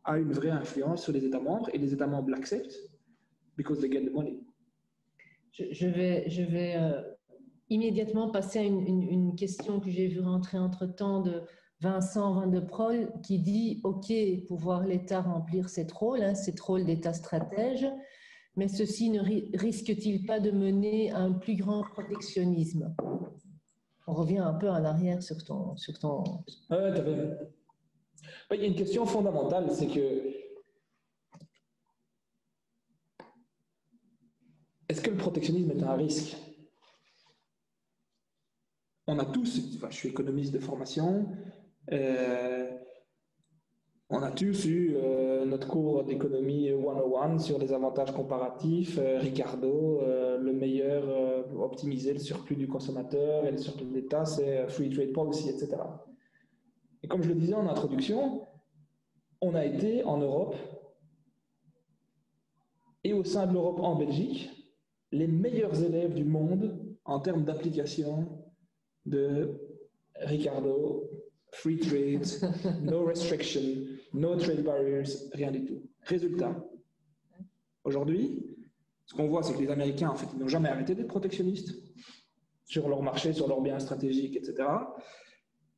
a une vraie influence sur les États membres, et les États membres l'acceptent because they get the money. Je vais immédiatement passer à une question que j'ai vue rentrer entre-temps de Vincent Van de Prol qui dit « Ok, pour voir l'État remplir cette rôle d'État stratège, mais ceci ne risque-t-il pas de mener à un plus grand protectionnisme ?» On revient un peu en arrière sur ton... Ouais, t'as bien. Il y a une question fondamentale, c'est que est-ce que le protectionnisme est un risque? On a tous, enfin, je suis économiste de formation, on a tous eu notre cours d'économie 101 sur les avantages comparatifs, Ricardo, le meilleur, optimiser le surplus du consommateur et le surplus de l'État, c'est Free Trade Policy, etc. Et comme je le disais en introduction, on a été en Europe et au sein de l'Europe en Belgique les meilleurs élèves du monde en termes d'application de Ricardo, Free Trade, no restriction, no trade barriers, rien du tout. Résultat, aujourd'hui, ce qu'on voit, c'est que les Américains, en fait, ils n'ont jamais arrêté d'être protectionnistes sur leur marché, sur leurs biens stratégiques, etc.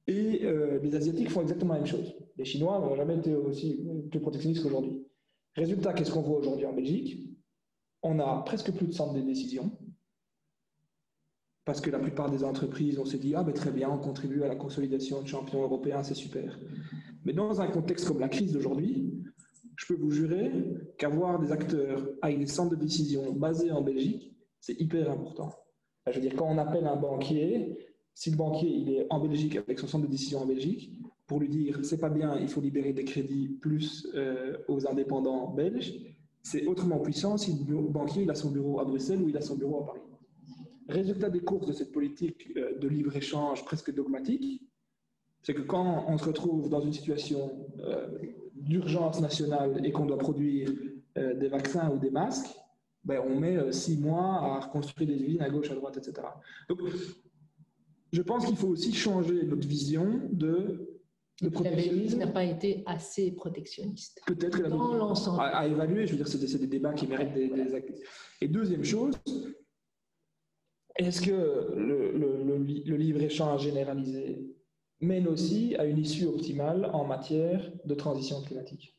Et les Asiatiques font exactement la même chose. Les Chinois n'ont jamais été aussi plus protectionnistes qu'aujourd'hui. Résultat, qu'est-ce qu'on voit aujourd'hui en Belgique? On a presque plus de centres de décision, parce que la plupart des entreprises, on s'est dit « Ah ben très bien, on contribue à la consolidation de champions européens, c'est super ». Mais dans un contexte comme la crise d'aujourd'hui, je peux vous jurer qu'avoir des acteurs avec des centres de décision basés en Belgique, c'est hyper important. Je veux dire, quand on appelle un banquier, si le banquier il est en Belgique avec son centre de décision en Belgique, pour lui dire « c'est pas bien, il faut libérer des crédits plus aux indépendants belges », c'est autrement puissant si le banquier il a son bureau à Bruxelles ou il a son bureau à Paris. Résultat des courses de cette politique de libre-échange presque dogmatique, c'est que quand on se retrouve dans une situation d'urgence nationale et qu'on doit produire des vaccins ou des masques, ben on met 6 mois à reconstruire des usines à gauche, à droite, etc. Donc, je pense qu'il faut aussi changer notre vision de protectionnisme. La Belgique n'a pas été assez protectionniste. Peut-être que dans l'ensemble. À évaluer, je veux dire, c'est des débats qui méritent des... Et deuxième chose, est-ce que le libre-échange généralisé mène aussi à une issue optimale en matière de transition climatique?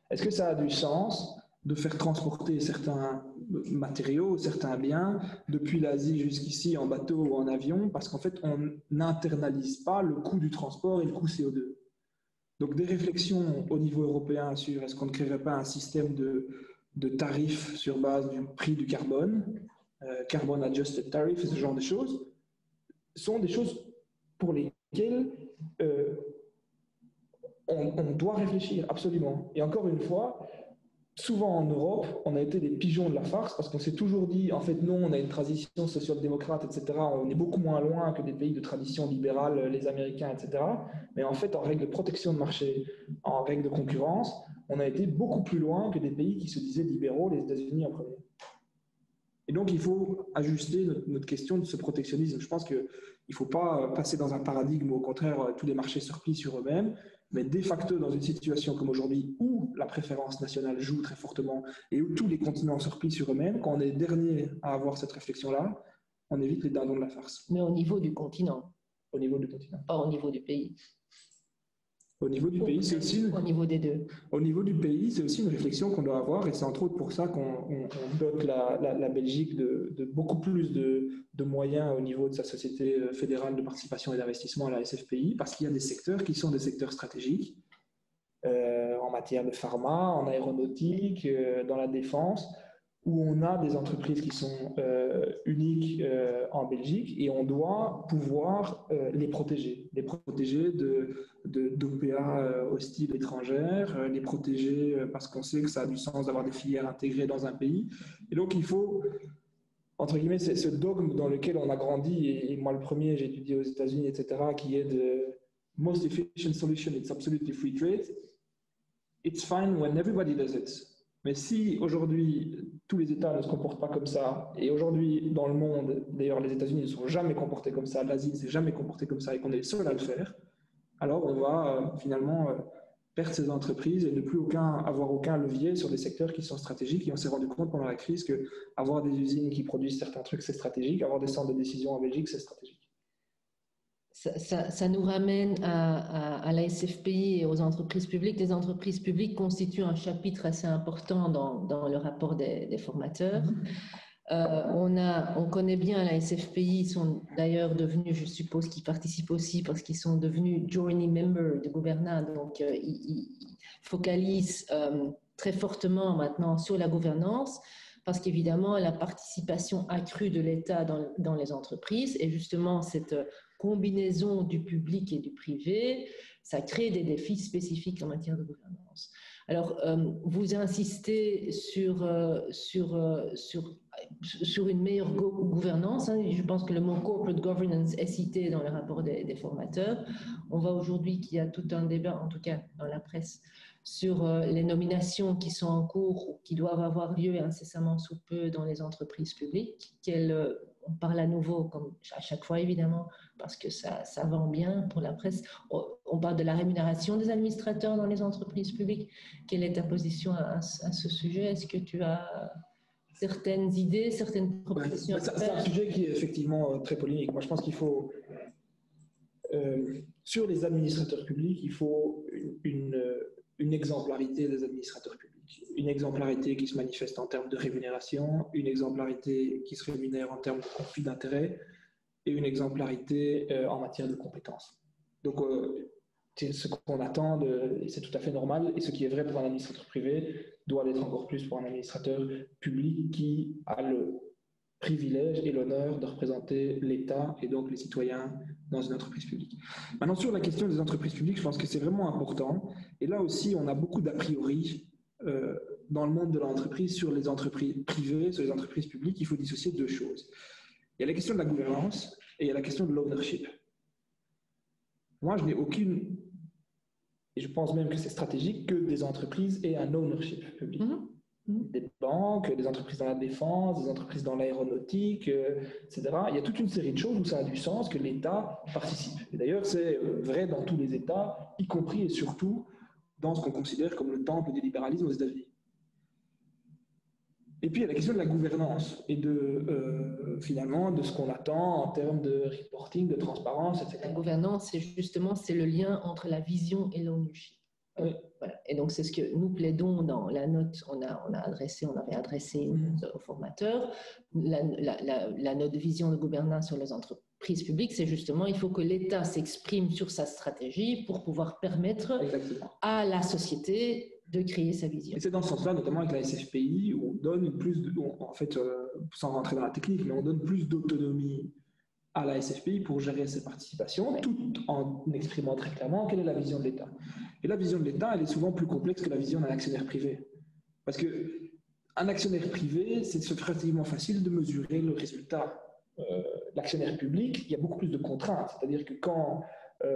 Est-ce que ça a du sens de faire transporter certains matériaux, certains biens depuis l'Asie jusqu'ici en bateau ou en avion, parce qu'en fait, on n'internalise pas le coût du transport et le coût CO2. Donc, des réflexions au niveau européen sur est-ce qu'on ne créerait pas un système de tarifs sur base du prix du carbone, carbon adjusted tariff, ce genre de choses, sont des choses pour lesquelles on doit réfléchir, absolument. Et encore une fois, souvent en Europe, on a été des pigeons de la farce parce qu'on s'est toujours dit, en fait, non, on a une transition social-démocrate, etc. On est beaucoup moins loin que des pays de tradition libérale, les Américains, etc. Mais en fait, en règle de protection de marché, en règle de concurrence, on a été beaucoup plus loin que des pays qui se disaient libéraux, les États-Unis en premier. Et donc, il faut ajuster notre question de ce protectionnisme. Je pense qu'il ne faut pas passer dans un paradigme où, au contraire, tous les marchés se replient sur eux-mêmes, mais de facto, dans une situation comme aujourd'hui, où la préférence nationale joue très fortement et où tous les continents se replient sur eux-mêmes, quand on est dernier à avoir cette réflexion-là, on évite les dindons de la farce. Mais au niveau du continent. Au niveau du continent. Pas au niveau du pays. Au niveau du pays, c'est aussi... Au niveau des deux. Au niveau du pays, c'est aussi une réflexion qu'on doit avoir, et c'est entre autres pour ça qu'on dote la Belgique de beaucoup plus de moyens au niveau de sa société fédérale de participation et d'investissement à la SFPI, parce qu'il y a des secteurs qui sont des secteurs stratégiques, en matière de pharma, en aéronautique, dans la défense, où on a des entreprises qui sont uniques en Belgique, et on doit pouvoir les protéger d'OPA hostiles étrangères, les protéger parce qu'on sait que ça a du sens d'avoir des filières intégrées dans un pays. Et donc il faut, entre guillemets, c'est ce dogme dans lequel on a grandi, et moi le premier, j'ai étudié aux États-Unis, etc., qui est de most efficient solution, it's absolutely free trade. It's fine when everybody does it. Mais si aujourd'hui, tous les États ne se comportent pas comme ça, et aujourd'hui, dans le monde, d'ailleurs, les États-Unis ne sont jamais comportés comme ça, l'Asie ne s'est jamais comportée comme ça, et qu'on est les seuls à le faire, alors on va finalement perdre ces entreprises et ne plus avoir aucun levier sur des secteurs qui sont stratégiques. Et on s'est rendu compte pendant la crise qu'avoir des usines qui produisent certains trucs, c'est stratégique. Avoir des centres de décision en Belgique, c'est stratégique. Ça nous ramène à la SFPI et aux entreprises publiques. Les entreprises publiques constituent un chapitre assez important dans le rapport des formateurs. On connaît bien la SFPI, ils sont d'ailleurs devenus, je suppose qu'ils participent aussi parce qu'ils sont devenus joining members de Gouvernance, donc ils focalisent très fortement maintenant sur la gouvernance, parce qu'évidemment la participation accrue de l'État dans les entreprises et justement cette combinaison du public et du privé, ça crée des défis spécifiques en matière de gouvernance. Alors, vous insistez sur une meilleure gouvernance. Hein. Je pense que le mot corporate governance est cité dans le rapport des formateurs. On voit aujourd'hui qu'il y a tout un débat, en tout cas dans la presse, sur les nominations qui sont en cours ou qui doivent avoir lieu incessamment sous peu dans les entreprises publiques. On parle à nouveau, comme à chaque fois évidemment, parce que ça vend bien pour la presse. On parle de la rémunération des administrateurs dans les entreprises publiques. Quelle est ta position à ce sujet? Est-ce que tu as certaines idées, certaines propositions? C'est un sujet qui est effectivement très polémique. Moi, je pense qu'il faut, sur les administrateurs publics, il faut une exemplarité des administrateurs publics. Une exemplarité qui se manifeste en termes de rémunération, une exemplarité qui se rémunère en termes de conflit d'intérêts et une exemplarité en matière de compétences. Donc, c'est ce qu'on attend, et c'est tout à fait normal, et ce qui est vrai pour un administrateur privé doit l'être encore plus pour un administrateur public qui a le privilège et l'honneur de représenter l'État et donc les citoyens dans une entreprise publique. Maintenant, sur la question des entreprises publiques, je pense que c'est vraiment important. Et là aussi, on a beaucoup d'a priori dans le monde de l'entreprise, sur les entreprises privées, sur les entreprises publiques, il faut dissocier deux choses. Il y a la question de la gouvernance et il y a la question de l'ownership. Moi, je n'ai aucune, et je pense même que c'est stratégique, que des entreprises aient un ownership public. Des banques, des entreprises dans la défense, des entreprises dans l'aéronautique, etc. Il y a toute une série de choses où ça a du sens que l'État participe. Et d'ailleurs, c'est vrai dans tous les États, y compris et surtout dans ce qu'on considère comme le temple du libéralisme aux États-Unis. Et puis, il y a la question de la gouvernance et finalement de ce qu'on attend en termes de reporting, de transparence, etc. La gouvernance, c'est le lien entre la vision et l'ownership. Oui. Voilà. Et donc, c'est ce que nous plaidons dans la note. On avait adressé aux formateurs. La note de vision de gouvernance sur les entreprises publiques, c'est justement, il faut que l'État s'exprime sur sa stratégie pour pouvoir permettre à la société de créer sa vision. Et c'est dans ce sens-là, notamment avec la SFPI, où on donne sans rentrer dans la technique, mais on donne plus d'autonomie à la SFPI pour gérer ses participations, tout en exprimant très clairement quelle est la vision de l'État. Et la vision de l'État, elle est souvent plus complexe que la vision d'un actionnaire privé. Parce qu'un actionnaire privé, c'est relativement facile de mesurer le résultat. L'actionnaire public, il y a beaucoup plus de contraintes. C'est-à-dire que quand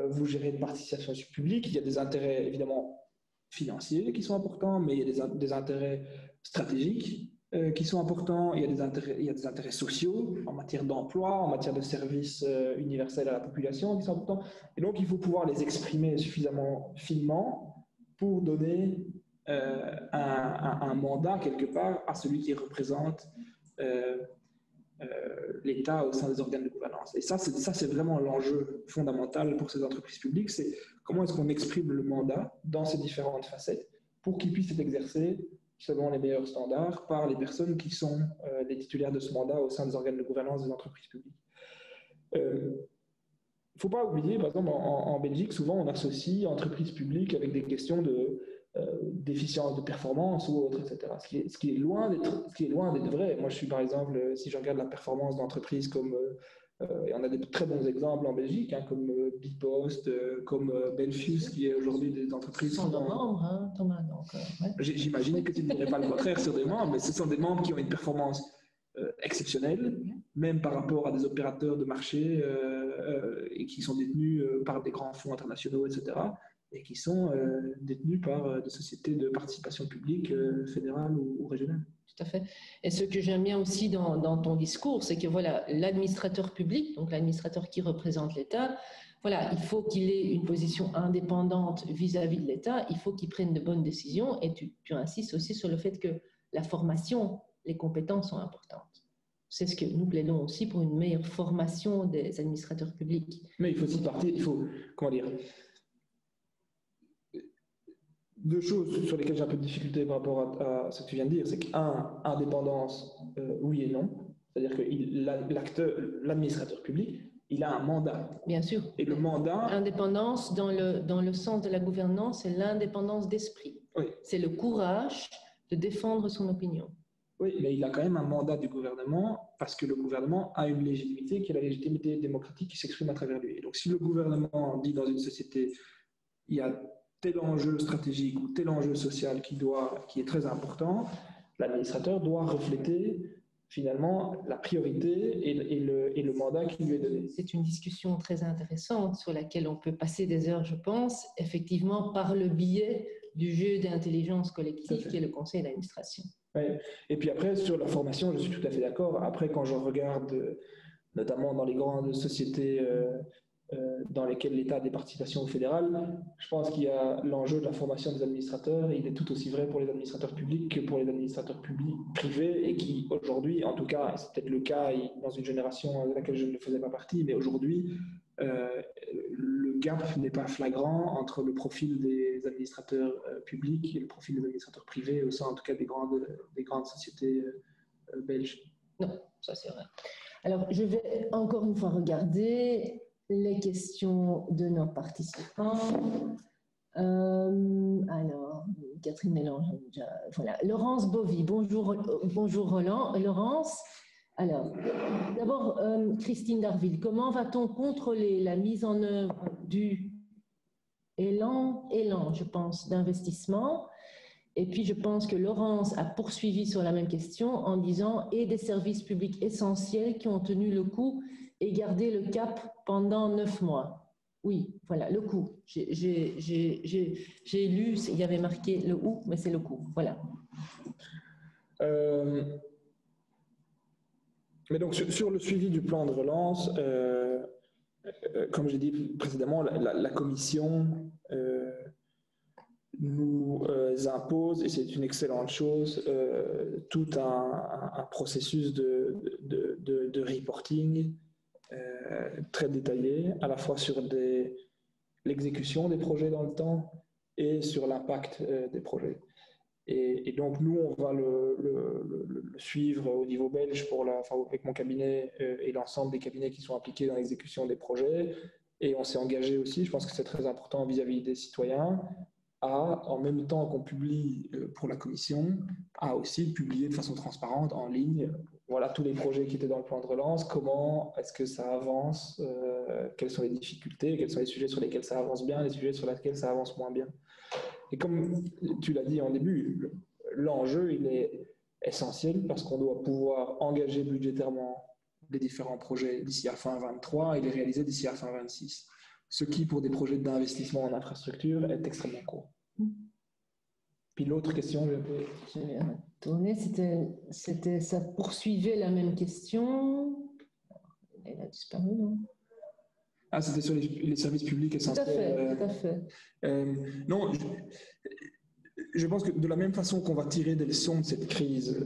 vous gérez une participation publique, il y a des intérêts évidemment financiers qui sont importants, mais il y a des intérêts stratégiques qui sont importants, il y a des intérêts sociaux en matière d'emploi, en matière de services universels à la population qui sont importants. Et donc, il faut pouvoir les exprimer suffisamment finement pour donner un mandat quelque part à celui qui représente l'État au sein des organes de gouvernance. Et ça, c'est vraiment l'enjeu fondamental pour ces entreprises publiques, c'est comment est-ce qu'on exprime le mandat dans ces différentes facettes pour qu'il puisse être exercé selon les meilleurs standards par les personnes qui sont les titulaires de ce mandat au sein des organes de gouvernance des entreprises publiques. Il ne faut pas oublier, par exemple, en Belgique, souvent on associe entreprises publiques avec des questions d'efficience de performance ou autre, etc. Ce qui est loin d'être vrai. Moi, je suis par exemple, si je regarde la performance d'entreprises comme, et on a des très bons exemples en Belgique, hein, comme Bipost, comme Belfius, qui est aujourd'hui des entreprises... Ce sont nos membres, hein, Thomas. Ouais. J'imagine que tu ne dirais pas le contraire sur des membres, mais ce sont des membres qui ont une performance exceptionnelle, même par rapport à des opérateurs de marché et qui sont détenus par des grands fonds internationaux, etc., et qui sont détenus par des sociétés de participation publique fédérales ou régionales. Tout à fait. Et ce que j'aime bien aussi dans ton discours, c'est que voilà, l'administrateur public, donc l'administrateur qui représente l'État, voilà, il faut qu'il ait une position indépendante vis-à-vis de l'État, il faut qu'il prenne de bonnes décisions, et tu insistes aussi sur le fait que la formation, les compétences sont importantes. C'est ce que nous plaidons aussi pour une meilleure formation des administrateurs publics. Mais il faut aussi comment dire, deux choses sur lesquelles j'ai un peu de difficulté par rapport à ce que tu viens de dire, c'est indépendance, oui et non. C'est-à-dire que l'administrateur public, il a un mandat. Bien sûr. Et le mandat... Indépendance, dans le sens de la gouvernance, c'est l'indépendance d'esprit. Oui. C'est le courage de défendre son opinion. Oui, mais il a quand même un mandat du gouvernement parce que le gouvernement a une légitimité qui est la légitimité démocratique qui s'exprime à travers lui. Et donc si le gouvernement dit dans une société, il y a tel enjeu stratégique ou tel enjeu social qui est très important, l'administrateur doit refléter finalement la priorité et le mandat qui lui est donné. C'est une discussion très intéressante sur laquelle on peut passer des heures, je pense, effectivement par le biais du jeu d'intelligence collective qui est le conseil d'administration. Ouais. Et puis après, sur la formation, je suis tout à fait d'accord. Après, quand je regarde, notamment dans les grandes sociétés dans lesquelles l'État a des participations fédérales, je pense qu'il y a l'enjeu de la formation des administrateurs, et il est tout aussi vrai pour les administrateurs publics que pour les administrateurs publics privés, et qui aujourd'hui, en tout cas, c'est peut-être le cas dans une génération de laquelle je ne faisais pas partie, mais aujourd'hui, le gap n'est pas flagrant entre le profil des administrateurs publics et le profil des administrateurs privés au sein, en tout cas, des grandes sociétés belges. Non, ça c'est vrai. Alors, je vais encore une fois regarder les questions de nos participants. Alors, Catherine Mélange, voilà. Laurence Bovy, bonjour Roland. Laurence, alors, d'abord, Christine Darville, comment va-t-on contrôler la mise en œuvre du élan, je pense, d'investissement Et puis, je pense que Laurence a poursuivi sur la même question en disant « et des services publics essentiels qui ont tenu le coup et gardé le cap pendant 9 mois ». Oui, voilà, le coup. J'ai lu, il y avait marqué le « ou », mais c'est le coup, voilà. Mais donc, sur le suivi du plan de relance, comme j'ai dit précédemment, la Commission nous impose, et c'est une excellente chose, tout un processus de reporting très détaillé, à la fois sur l'exécution des projets dans le temps et sur l'impact des projets. Et donc, nous, on va le suivre au niveau belge avec mon cabinet et l'ensemble des cabinets qui sont impliqués dans l'exécution des projets. Et on s'est engagé aussi, je pense que c'est très important vis-à-vis des citoyens, en même temps qu'on publie pour la Commission, à aussi publier de façon transparente en ligne, voilà tous les projets qui étaient dans le plan de relance, comment est-ce que ça avance, quelles sont les difficultés, quels sont les sujets sur lesquels ça avance bien, les sujets sur lesquels ça avance moins bien. Et comme tu l'as dit en début, l'enjeu, il est essentiel parce qu'on doit pouvoir engager budgétairement les différents projets d'ici à fin 23 et les réaliser d'ici à fin 26. Ce qui, pour des projets d'investissement en infrastructure, est extrêmement court. Puis l'autre question, je vais retourner, ça poursuivait la même question. Elle a disparu, non? Ah, c'était sur les services publics essentiels. Tout à fait. Non, je pense que de la même façon qu'on va tirer des leçons de cette crise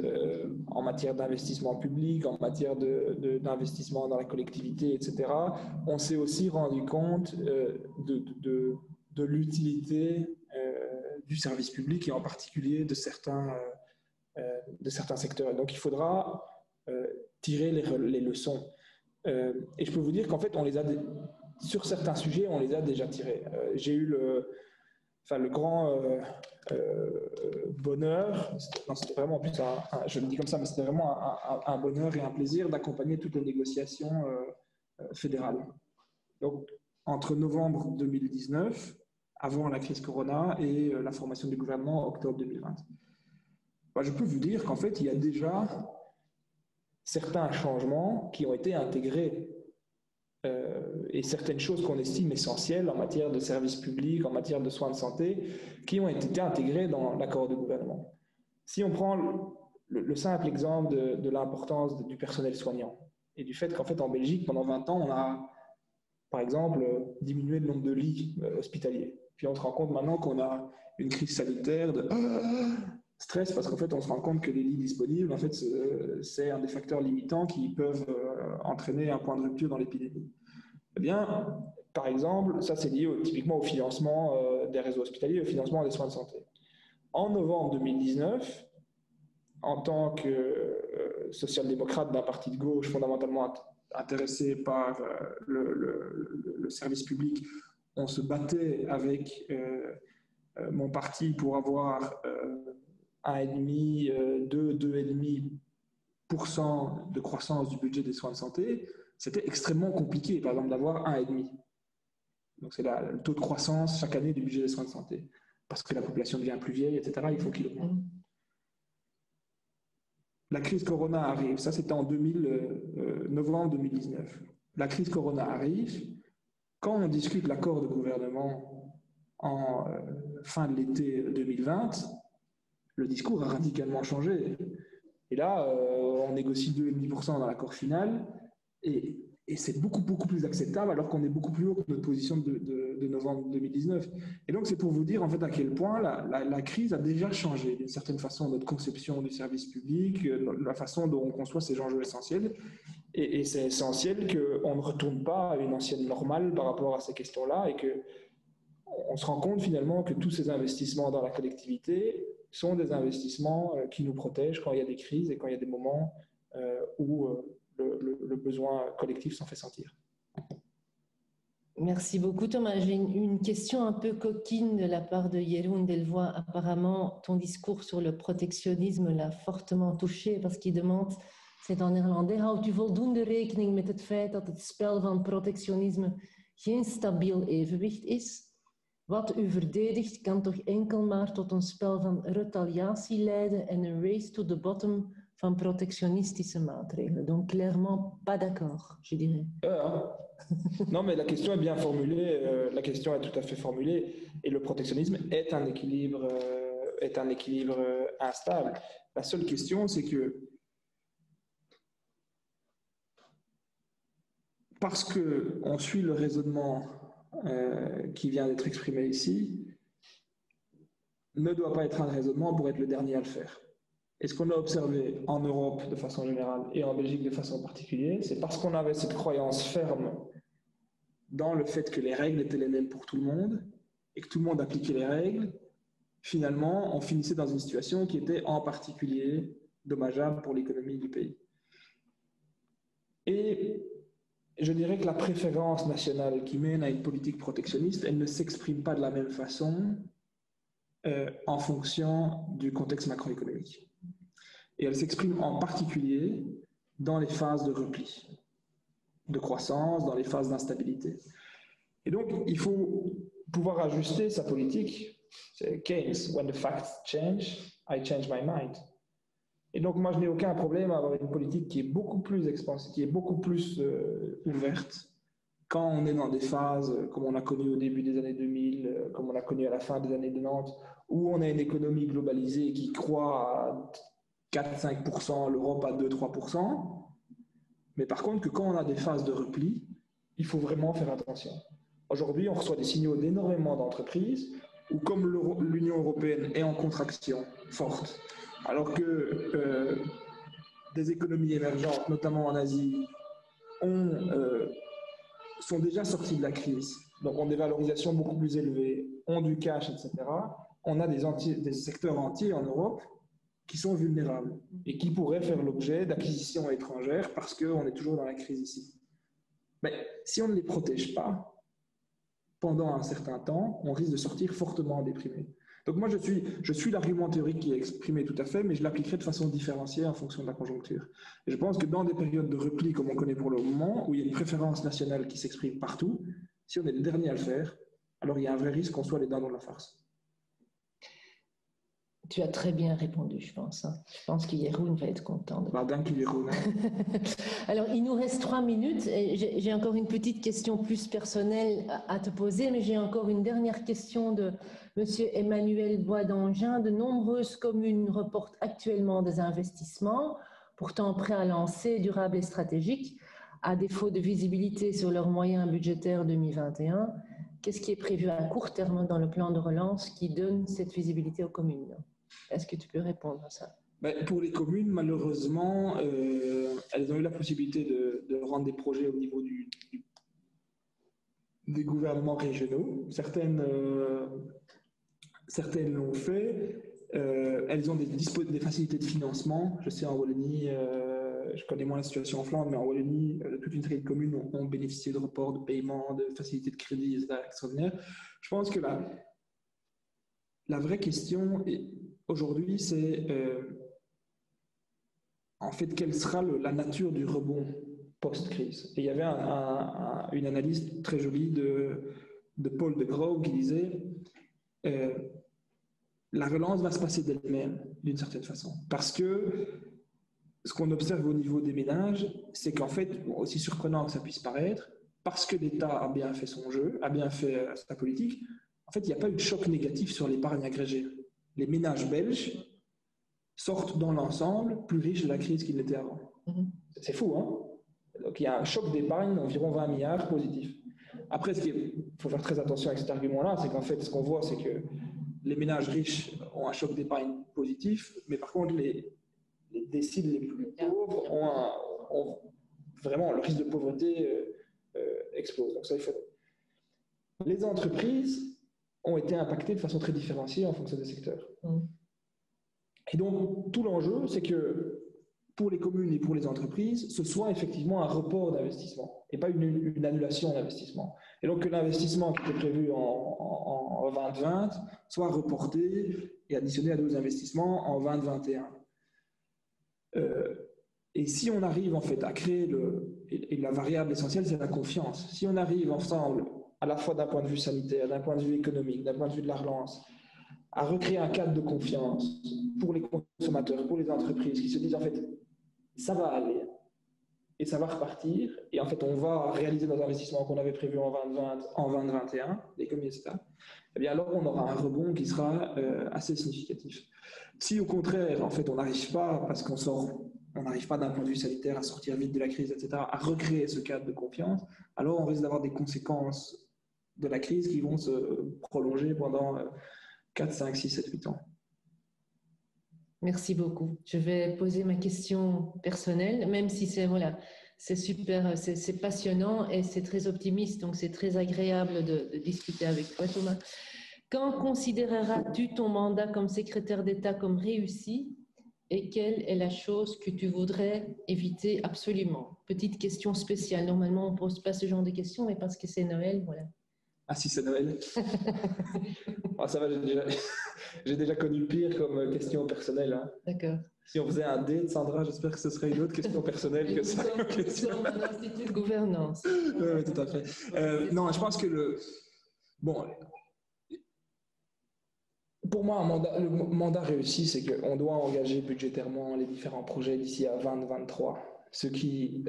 en matière d'investissement public, en matière d'investissement dans la collectivité, etc., on s'est aussi rendu compte de l'utilité du service public et en particulier de certains secteurs. Donc il faudra tirer les leçons. Et je peux vous dire qu'en fait, sur certains sujets, on les a déjà tirés. J'ai eu le grand bonheur, c'était vraiment, en plus, je le dis comme ça, mais c'était vraiment un bonheur et un plaisir d'accompagner toutes les négociations fédérales. Donc, entre novembre 2019, avant la crise Corona, et la formation du gouvernement en octobre 2020. Je peux vous dire qu'en fait, il y a déjà certains changements qui ont été intégrés et certaines choses qu'on estime essentielles en matière de services publics, en matière de soins de santé, qui ont été intégrées dans l'accord de gouvernement. Si on prend le simple exemple de l'importance du personnel soignant et du fait qu'en fait en Belgique, pendant 20 ans, on a, par exemple, diminué le nombre de lits hospitaliers. Puis on se rend compte maintenant qu'on a une crise sanitaire de stress parce qu'en fait, on se rend compte que les lits disponibles, en fait, c'est un des facteurs limitants qui peuvent entraîner un point de rupture dans l'épidémie. Eh bien, par exemple, ça c'est lié typiquement au financement des réseaux hospitaliers, au financement des soins de santé. En novembre 2019, en tant que social-démocrate d'un parti de gauche fondamentalement intéressé par le service public, on se battait avec mon parti pour avoir 1,5, 2,5% de croissance du budget des soins de santé. C'était extrêmement compliqué, par exemple, d'avoir 1,5. Donc c'est le taux de croissance chaque année du budget des soins de santé. Parce que la population devient plus vieille, etc., il faut qu'il augmente. La crise Corona arrive, ça c'était en novembre 2019. La crise Corona arrive, quand on discute l'accord de gouvernement en fin de l'été 2020, le discours a radicalement changé. Et là, on négocie 2,5% dans l'accord final, et c'est beaucoup plus acceptable alors qu'on est beaucoup plus haut que notre position de novembre 2019. Et donc c'est pour vous dire en fait à quel point la crise a déjà changé d'une certaine façon notre conception du service public, la façon dont on conçoit ces enjeux essentiels. Et c'est essentiel qu'on ne retourne pas à une ancienne normale par rapport à ces questions-là et qu'on se rend compte finalement que tous ces investissements dans la collectivité sont des investissements qui nous protègent quand il y a des crises et quand il y a des moments où le besoin collectif s'en fait sentir. Merci beaucoup Thomas. J'ai une question un peu coquine de la part de Jeroen Delvoye. Apparemment, ton discours sur le protectionnisme l'a fortement touché parce qu'il demande, c'est en néerlandais, houdt u voldoende rekening met het feit dat het spel van protectionisme geen stabiel evenwicht is? Wat u verdedigt kan toch enkel maar tot een spel van retaliatie leiden en een race to the bottom van protectionistische maatregelen. Donc clairement pas d'accord, je dirais. Non, mais la question est bien formulée, la question est tout à fait formulée, et le protectionnisme est un équilibre instable. La seule question, c'est que parce qu'on suit le raisonnement qui vient d'être exprimé ici, ne doit pas être un raisonnement pour être le dernier à le faire. Et ce qu'on a observé en Europe de façon générale et en Belgique de façon particulière, c'est parce qu'on avait cette croyance ferme dans le fait que les règles étaient les mêmes pour tout le monde et que tout le monde appliquait les règles, finalement, on finissait dans une situation qui était en particulier dommageable pour l'économie du pays. Et je dirais que la préférence nationale qui mène à une politique protectionniste, elle ne s'exprime pas de la même façon en fonction du contexte macroéconomique. Et elle s'exprime en particulier dans les phases de repli, de croissance, dans les phases d'instabilité. Et donc, il faut pouvoir ajuster sa politique. C'est Keynes, when the facts change, I change my mind. Et donc, moi, je n'ai aucun problème à avoir une politique qui est beaucoup plus expansive, qui est beaucoup plus ouverte, quand on est dans des phases comme on a connu au début des années 2000, comme on a connu à la fin des années 90, où on a une économie globalisée qui croît à 4-5%, l'Europe à 2-3%. Mais par contre, que quand on a des phases de repli, il faut vraiment faire attention. Aujourd'hui, on reçoit des signaux d'énormément d'entreprises où, comme l'Union européenne est en contraction forte, alors que des économies émergentes, notamment en Asie, sont déjà sorties de la crise, donc ont des valorisations beaucoup plus élevées, ont du cash, etc., on a des secteurs entiers en Europe qui sont vulnérables et qui pourraient faire l'objet d'acquisitions étrangères parce qu'on est toujours dans la crise ici. Mais si on ne les protège pas, pendant un certain temps, on risque de sortir fortement déprimé. Donc moi, je suis l'argument théorique qui est exprimé tout à fait, mais je l'appliquerai de façon différenciée en fonction de la conjoncture. Et je pense que dans des périodes de repli comme on connaît pour le moment, où il y a une préférence nationale qui s'exprime partout, si on est le dernier à le faire, alors il y a un vrai risque qu'on soit les dindons de la farce. Tu as très bien répondu, je pense. Je pense que Jeroen va être content. Alors, il nous reste 3 minutes. Et j'ai encore une petite question plus personnelle à te poser, mais j'ai encore une dernière question de M. Emmanuel Bois-d'Angin. De nombreuses communes reportent actuellement des investissements, pourtant prêts à lancer, durables et stratégiques, à défaut de visibilité sur leurs moyens budgétaires 2021. Qu'est-ce qui est prévu à court terme dans le plan de relance qui donne cette visibilité aux communes ? Est-ce que tu peux répondre à ça? Pour les communes, malheureusement, elles ont eu la possibilité de rendre des projets au niveau des gouvernements régionaux. Certaines l'ont fait. Elles ont des facilités de financement. Je sais en Wallonie, je connais moins la situation en Flandre, mais en Wallonie, toute une série de communes ont bénéficié de reports de paiement, de facilités de crédit, etc. extraordinaires. Je pense que la vraie question aujourd'hui, c'est en fait quelle sera la nature du rebond post-crise. Et il y avait une analyse très jolie de Paul de Grauw qui disait la relance va se passer d'elle-même d'une certaine façon. Parce que ce qu'on observe au niveau des ménages, c'est qu'en fait, aussi surprenant que ça puisse paraître, parce que l'État a bien fait son jeu, a bien fait sa politique, en fait, il n'y a pas eu de choc négatif sur l'épargne agrégée. Les ménages belges sortent dans l'ensemble plus riches de la crise qu'ils l'étaient avant. C'est fou, hein? Donc il y a un choc d'épargne d'environ 20 milliards positif. Après, il faut faire très attention avec cet argument-là, c'est qu'en fait, ce qu'on voit, c'est que les ménages riches ont un choc d'épargne positif, mais par contre, les déciles les plus pauvres ont vraiment le risque de pauvreté explose. Donc ça, il faut... Les entreprises ont été impactées de façon très différenciée en fonction des secteurs. Et donc, tout l'enjeu, c'est que pour les communes et pour les entreprises, ce soit effectivement un report d'investissement et pas une annulation d'investissement. Et donc que l'investissement qui était prévu en 2020 soit reporté et additionné à d'autres investissements en 2021. Et si on arrive en fait à créer et la variable essentielle, c'est la confiance. Si on arrive ensemble à la fois d'un point de vue sanitaire, d'un point de vue économique, d'un point de vue de la relance, à recréer un cadre de confiance pour les consommateurs, pour les entreprises qui se disent en fait, ça va aller et ça va repartir. Et en fait, on va réaliser nos investissements qu'on avait prévus en 2020, en 2021, l'économie, etc. Eh bien, alors, on aura un rebond qui sera assez significatif. Si au contraire, en fait, on n'arrive pas, parce on n'arrive pas d'un point de vue sanitaire à sortir vite de la crise, etc., à recréer ce cadre de confiance, alors on risque d'avoir des conséquences de la crise qui vont se prolonger pendant 4, 5, 6, 7, 8 ans. Merci beaucoup. Je vais poser ma question personnelle, même si c'est super, c'est passionnant et c'est très optimiste, donc c'est très agréable de discuter avec toi, Thomas. Quand considéreras-tu ton mandat comme secrétaire d'État comme réussi et quelle est la chose que tu voudrais éviter absolument? Petite question spéciale. Normalement, on ne pose pas ce genre de questions, mais parce que c'est Noël, voilà. Ah, si c'est Noël. Ah, ça va, j'ai déjà connu pire comme question personnelle. Hein. D'accord. Si on faisait un date, Sandra, j'espère que ce serait une autre question personnelle que ça. Nous sommes un institut de gouvernance. Oui, tout à fait. Non, je pense que bon, pour moi, le mandat réussi, c'est qu'on doit engager budgétairement les différents projets d'ici à 2023. Ce qui,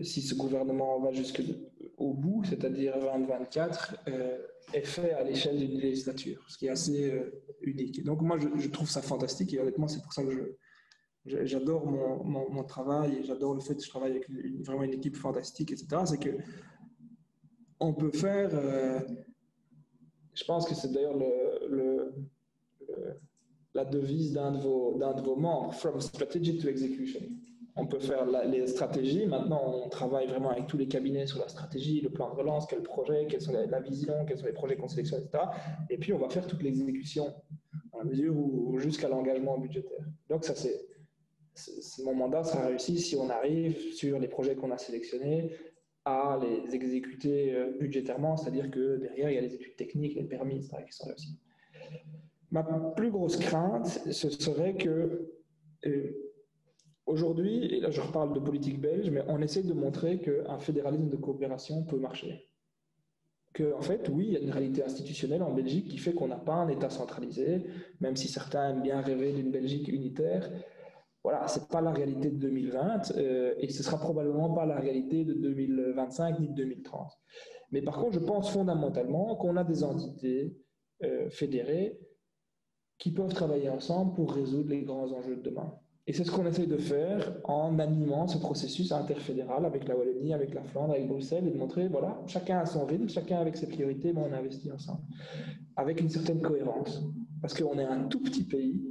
si ce gouvernement va jusqu'au bout, c'est-à-dire 2024, est fait à l'échelle d'une législature, ce qui est assez unique. Donc moi, je trouve ça fantastique et honnêtement, c'est pour ça que j'adore mon travail et j'adore le fait que je travaille avec vraiment une équipe fantastique, etc. C'est que on peut faire, je pense que c'est d'ailleurs la devise d'un de vos membres, From Strategy to Execution. On peut faire les stratégies. Maintenant, on travaille vraiment avec tous les cabinets sur la stratégie, le plan de relance, quel projet, quelle sont la vision, quels sont les projets qu'on sélectionne, etc. Et puis, on va faire toute l'exécution dans la mesure où jusqu'à l'engagement budgétaire. Donc, ça, mon mandat sera réussi si on arrive sur les projets qu'on a sélectionnés à les exécuter budgétairement, c'est-à-dire que derrière, il y a les études techniques, les permis, etc., qui sont réussis. Ma plus grosse crainte, ce serait que aujourd'hui, et là je reparle de politique belge, mais on essaie de montrer qu'un fédéralisme de coopération peut marcher. En fait, oui, il y a une réalité institutionnelle en Belgique qui fait qu'on n'a pas un État centralisé, même si certains aiment bien rêver d'une Belgique unitaire. Voilà, ce n'est pas la réalité de 2020 et ce ne sera probablement pas la réalité de 2025 ni de 2030. Mais par contre, je pense fondamentalement qu'on a des entités fédérées qui peuvent travailler ensemble pour résoudre les grands enjeux de demain. Et c'est ce qu'on essaye de faire en animant ce processus interfédéral avec la Wallonie, avec la Flandre, avec Bruxelles, et de montrer, voilà, chacun a son rythme, chacun avec ses priorités, mais on investit ensemble, avec une certaine cohérence. Parce qu'on est un tout petit pays,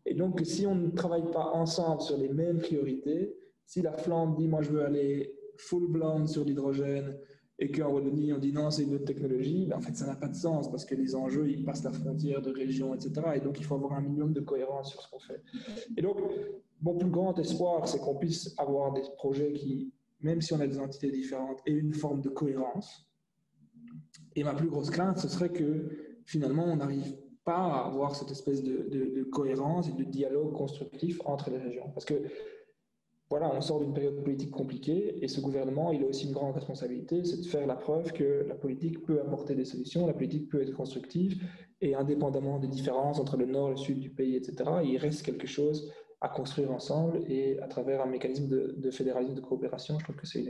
et donc si on ne travaille pas ensemble sur les mêmes priorités, si la Flandre dit, moi je veux aller full blonde sur l'hydrogène, et qu'en Wallonie, on dit non, c'est une autre technologie, ben en fait, ça n'a pas de sens parce que les enjeux, ils passent la frontière de région, etc. Et donc, il faut avoir un minimum de cohérence sur ce qu'on fait. Et donc, mon plus grand espoir, c'est qu'on puisse avoir des projets qui, même si on a des entités différentes, aient une forme de cohérence. Et ma plus grosse crainte, ce serait que finalement, on n'arrive pas à avoir cette espèce de cohérence et de dialogue constructif entre les régions. Parce que voilà, on sort d'une période politique compliquée et ce gouvernement, il a aussi une grande responsabilité, c'est de faire la preuve que la politique peut apporter des solutions, la politique peut être constructive et indépendamment des différences entre le nord et le sud du pays, etc., il reste quelque chose à construire ensemble et à travers un mécanisme de fédéralisme de coopération, je trouve que c'est une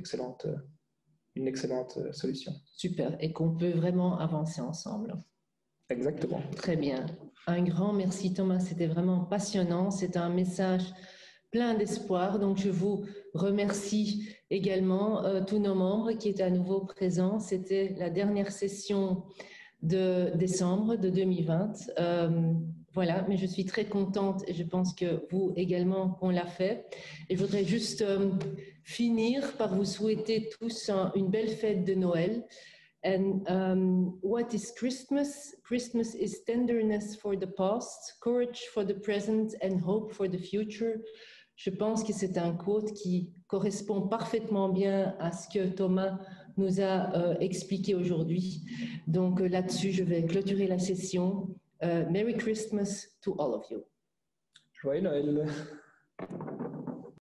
excellente solution. Super, et qu'on peut vraiment avancer ensemble. Exactement. Très bien. Un grand merci Thomas, c'était vraiment passionnant, c'est un message plein d'espoir. Donc, je vous remercie également tous nos membres qui étaient à nouveau présents. C'était la dernière session de décembre de 2020. Voilà, mais je suis très contente et je pense que vous également qu'on l'a fait. Et je voudrais juste finir par vous souhaiter tous une belle fête de Noël. And what is Christmas? Christmas is tenderness for the past, courage for the present and hope for the future. Je pense que c'est un quote qui correspond parfaitement bien à ce que Thomas nous a expliqué aujourd'hui. Donc là-dessus, je vais clôturer la session. Merry Christmas to all of you. Joyeux Noël.